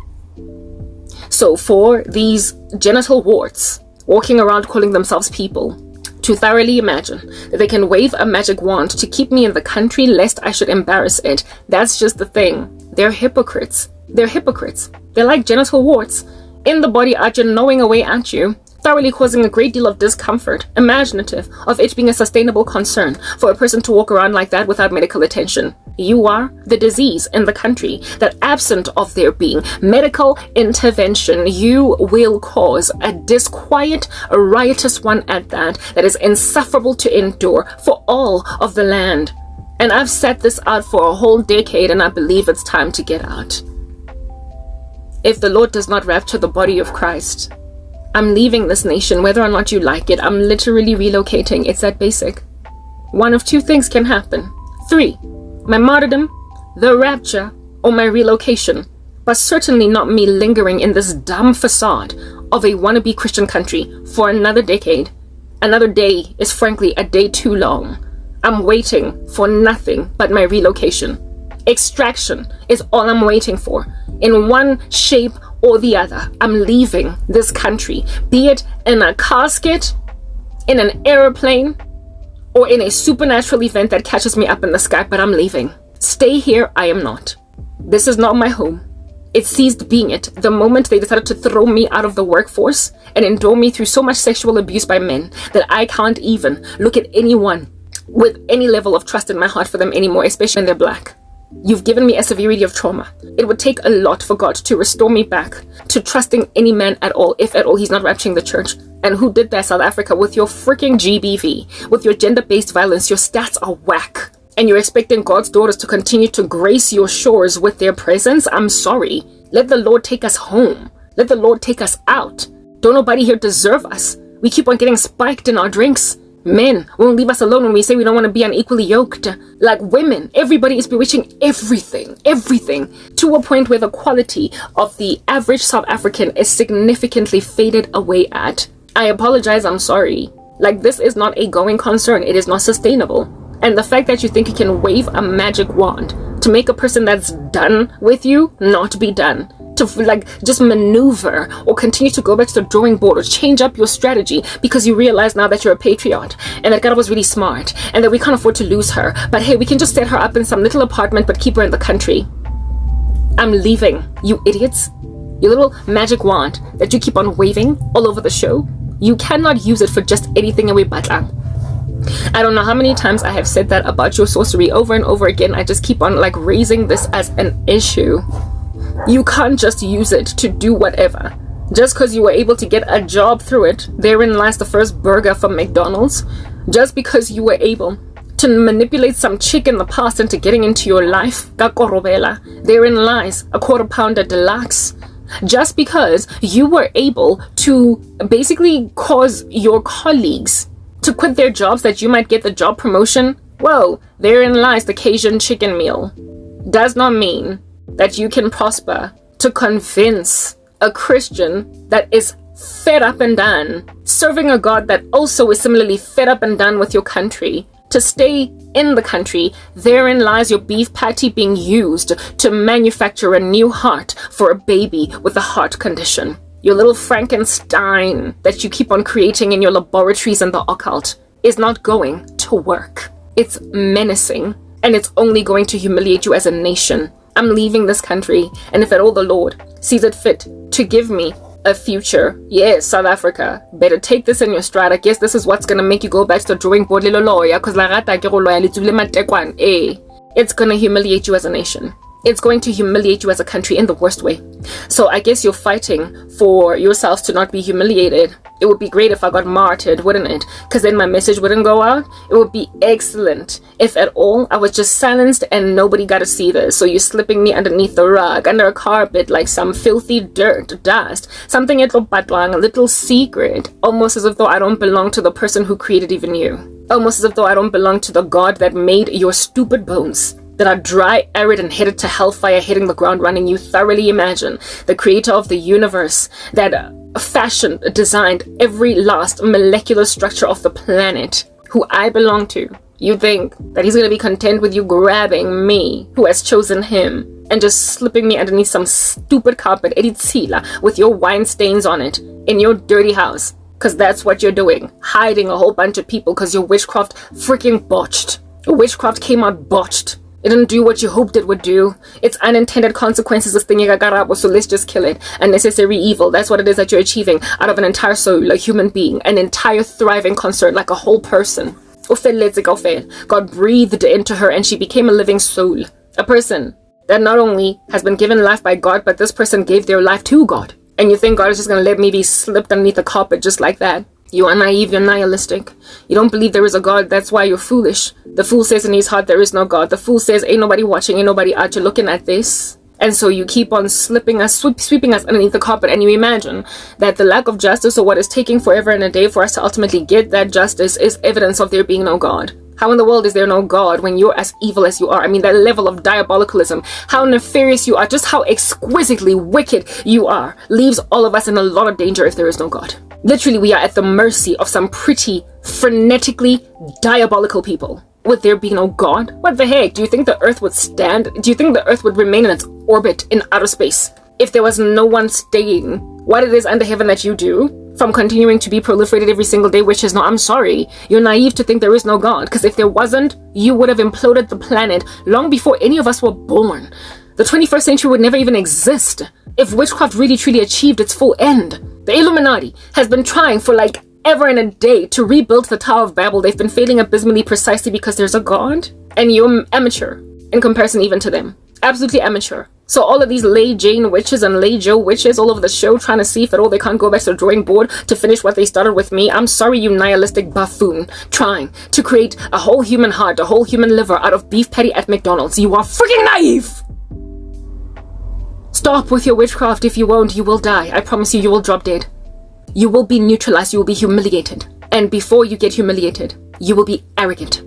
So for these genital warts, walking around calling themselves people, to thoroughly imagine that they can wave a magic wand to keep me in the country lest I should embarrass it, that's just the thing. They're hypocrites. They're hypocrites. They're like genital warts in the body arching, gnawing away at you, thoroughly causing a great deal of discomfort, imaginative of it being a sustainable concern for a person to walk around like that without medical attention. You are the disease in the country that, absent of there being medical intervention, you will cause a disquiet, a riotous one at that is insufferable to endure for all of the land. And I've set this out for a whole decade, and I believe it's time to get out. If the Lord does not rapture the body of Christ, I'm leaving this nation, whether or not you like it. I'm literally relocating. It's that basic. One of two things can happen. 3, my martyrdom, the rapture, or my relocation. But certainly not me lingering in this dumb facade of a wannabe Christian country for another decade. Another day is frankly a day too long. I'm waiting for nothing but my relocation. Extraction is all I'm waiting for. In one shape or the other, I'm leaving this country, be it in a casket, in an airplane, or in a supernatural event that catches me up in the sky, but I'm leaving. Stay here, I am not. This is not my home. It ceased being it the moment they decided to throw me out of the workforce and endure me through so much sexual abuse by men that I can't even look at anyone with any level of trust in my heart for them anymore, especially when they're black. You've given me a severity of trauma. It would take a lot for God to restore me back to trusting any man at all, if at all he's not rapturing the church. And who did that, South Africa? With your freaking GBV, with your gender-based violence, your stats are whack. And you're expecting God's daughters to continue to grace your shores with their presence? I'm sorry. Let the Lord take us home. Let the Lord take us out. Don't nobody here deserve us. We keep on getting spiked in our drinks. Men won't leave us alone when we say we don't want to be unequally yoked. Like women, everybody is bewitching everything, to a point where the quality of the average South African is significantly faded away at. I apologize, I'm sorry. Like, this is not a going concern. It is not sustainable. And the fact that you think you can wave a magic wand to make a person that's done with you not be done, to like just maneuver or continue to go back to the drawing board or change up your strategy because you realize now that you're a patriot and that God was really smart and that we can't afford to lose her, but hey, we can just set her up in some little apartment but keep her in the country. I'm leaving, you idiots. Your little magic wand that you keep on waving all over the show, you cannot use it for just anything in batla. I don't know how many times I have said that about your sorcery over and over again. I just keep on like raising this as an issue. You can't just use it to do whatever. Just because you were able to get a job through it, therein lies the first burger from McDonald's. Just because you were able to manipulate some chick in the past into getting into your life, therein lies a quarter pounder deluxe. Just because you were able to basically cause your colleagues to quit their jobs that you might get the job promotion, whoa, therein lies the Cajun chicken meal. Does not mean that you can prosper to convince a Christian that is fed up and done, serving a God that also is similarly fed up and done with your country, to stay in the country. Therein lies your beef patty being used to manufacture a new heart for a baby with a heart condition. Your little Frankenstein that you keep on creating in your laboratories and the occult is not going to work. It's menacing, and it's only going to humiliate you as a nation. I'm leaving this country, and if at all the Lord sees it fit to give me a future, yes, South Africa, better take this in your stride. I guess this is what's gonna make you go back to the drawing board, little lawyer, because it's gonna humiliate you as a nation. It's going to humiliate you as a country in the worst way. So I guess you're fighting for yourselves to not be humiliated. It would be great if I got martyred, wouldn't it? Because then my message wouldn't go out. It would be excellent if at all I was just silenced and nobody got to see this. So you're slipping me underneath the rug, under a carpet, like some filthy dirt, dust, something a little secret, almost as if though I don't belong to the person who created even you. Almost as if though I don't belong to the God that made your stupid bones, that are dry, arid, and headed to hellfire, hitting the ground running. You thoroughly imagine the creator of the universe that fashioned, designed every last molecular structure of the planet, who I belong to. You think that he's going to be content with you grabbing me, who has chosen him, and just slipping me underneath some stupid carpet, editzila, with your wine stains on it, in your dirty house? Because that's what you're doing, hiding a whole bunch of people because your witchcraft freaking botched. Your witchcraft came out botched. It didn't do what you hoped it would do. It's unintended consequences, this thing, Karabo, so let's just kill it. Unnecessary evil, that's what it is that you're achieving out of an entire soul, a human being, an entire thriving concern, like a whole person. God breathed into her and she became a living soul. A person that not only has been given life by God, but this person gave their life to God. And you think God is just going to let me be slipped underneath the carpet just like that? You are naive, you're nihilistic. You don't believe there is a God, that's why you're foolish. The fool says in his heart there is no God. The fool says ain't nobody watching, ain't nobody out, you're looking at this. And so you keep on sweeping us underneath the carpet, and you imagine that the lack of justice, or what is taking forever and a day for us to ultimately get that justice, is evidence of there being no God. How in the world is there no God when you're as evil as you are? I mean, that level of diabolicalism, how nefarious you are, just how exquisitely wicked you are, leaves all of us in a lot of danger if there is no God. Literally, we are at the mercy of some pretty frenetically diabolical people. Would there be no God? What the heck? Do you think the earth would stand? Do you think the earth would remain in its orbit in outer space if there was no one staying what it is under heaven that you do from continuing to be proliferated every single day, which is no, I'm sorry, you're naive to think there is no God, because if there wasn't, you would have imploded the planet long before any of us were born. The 21st century would never even exist if witchcraft really truly achieved its full end. The Illuminati has been trying for like ever and a day to rebuild the Tower of Babel. They've been failing abysmally precisely because there's a God, and you're amateur in comparison even to them. Absolutely amateur. So all of these Lay Jane witches and Lay Joe witches all over the show trying to see if at all they can't go back to the drawing board to finish what they started with me. I'm sorry, you nihilistic buffoon, trying to create a whole human heart, a whole human liver out of beef patty at McDonald's. You are freaking naive! Stop with your witchcraft. If you won't, you will die. I promise you, you will drop dead. You will be neutralized. You will be humiliated. And before you get humiliated, you will be arrogant.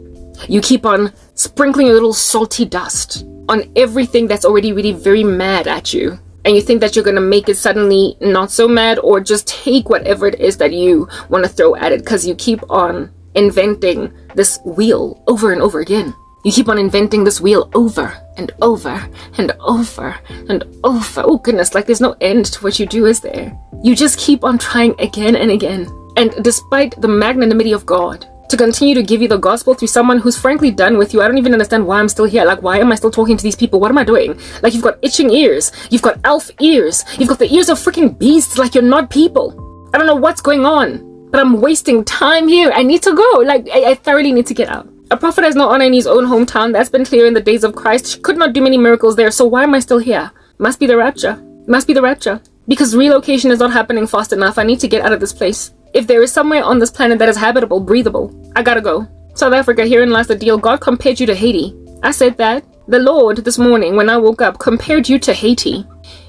You keep on sprinkling a little salty dust on everything that's already really very mad at you. And you think that you're going to make it suddenly not so mad, or just take whatever it is that you want to throw at it, because you keep on inventing this wheel over and over again. You keep on inventing this wheel over and over and over and over. Oh goodness, like there's no end to what you do, is there? You just keep on trying again and again. And despite the magnanimity of God to continue to give you the gospel through someone who's frankly done with you, I don't even understand why I'm still here. Like, why am I still talking to these people? What am I doing? Like, you've got itching ears. You've got elf ears. You've got the ears of freaking beasts. Like, you're not people. I don't know what's going on, but I'm wasting time here. I need to go. Like, I thoroughly need to get out. A prophet has no honor in his own hometown. That's been clear in the days of Christ. She could not do many miracles there. So why am I still here? Must be the rapture. Must be the rapture. Because relocation is not happening fast enough. I need to get out of this place. If there is somewhere on this planet that is habitable, breathable, I gotta go. South Africa, herein lies the deal. God compared you to Haiti. I said that. The Lord, this morning, when I woke up, compared you to Haiti.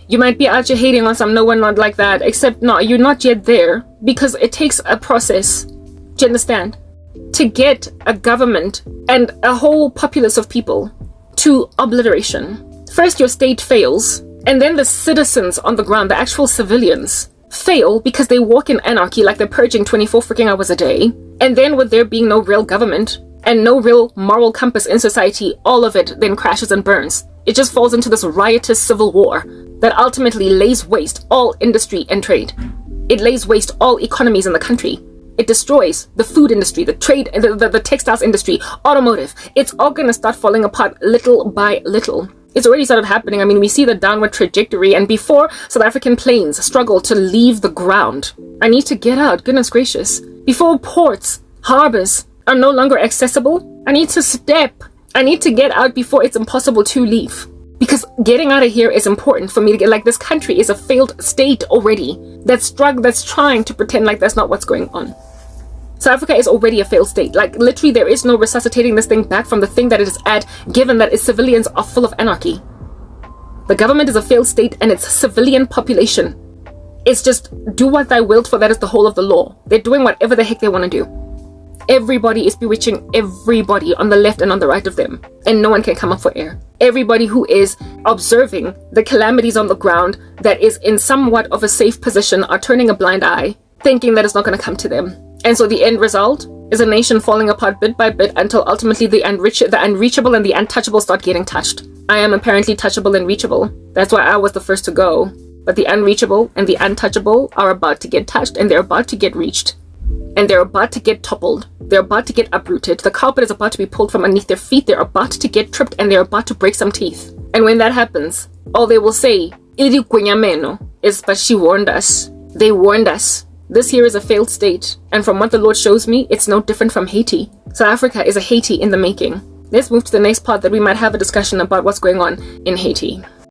You might be out here hating on some no one not like that, except no, you're not yet there. Because it takes a process. Do you understand? To get a government and a whole populace of people to obliteration. First, your state fails, and then the citizens on the ground, the actual civilians, fail because they walk in anarchy, like they're purging 24 freaking hours a day. And then with there being no real government and no real moral compass in society, all of it then crashes and burns. It just falls into this riotous civil war that ultimately lays waste all industry and trade. It lays waste all economies in the country. It destroys the food industry, the trade, the textiles industry, automotive. It's all going to start falling apart little by little. It's already started happening. I mean, we see the downward trajectory, and before South African planes struggle to leave the ground, I need to get out, goodness gracious. Before ports, harbors are no longer accessible, I need to step. I need to get out before it's impossible to leave. Because getting out of here is important for me to get, like, this country is a failed state already. That's trying to pretend like that's not what's going on. South Africa is already a failed state. Like, literally, there is no resuscitating this thing back from the thing that it is at, given that its civilians are full of anarchy. The government is a failed state, and its civilian population is just do what thy wilt, for that is the whole of the law. They're doing whatever the heck they want to do. Everybody is bewitching everybody on the left and on the right of them, and no one can come up for air. Everybody who is observing the calamities on the ground that is in somewhat of a safe position are turning a blind eye, thinking that it's not going to come to them. And so the end result is a nation falling apart bit by bit until ultimately the unreachable and the untouchable start getting touched. I am apparently touchable and reachable. That's why I was the first to go. But the unreachable and the untouchable are about to get touched, and they're about to get reached. And they're about to get toppled. They're about to get uprooted. The carpet is about to be pulled from underneath their feet. They're about to get tripped, and they're about to break some teeth. And when that happens, all they will say, is, but she warned us. They warned us. This here is a failed state, and from what the Lord shows me, it's no different from Haiti. South Africa is a Haiti in the making. Let's move to the next part that we might have a discussion about what's going on in Haiti.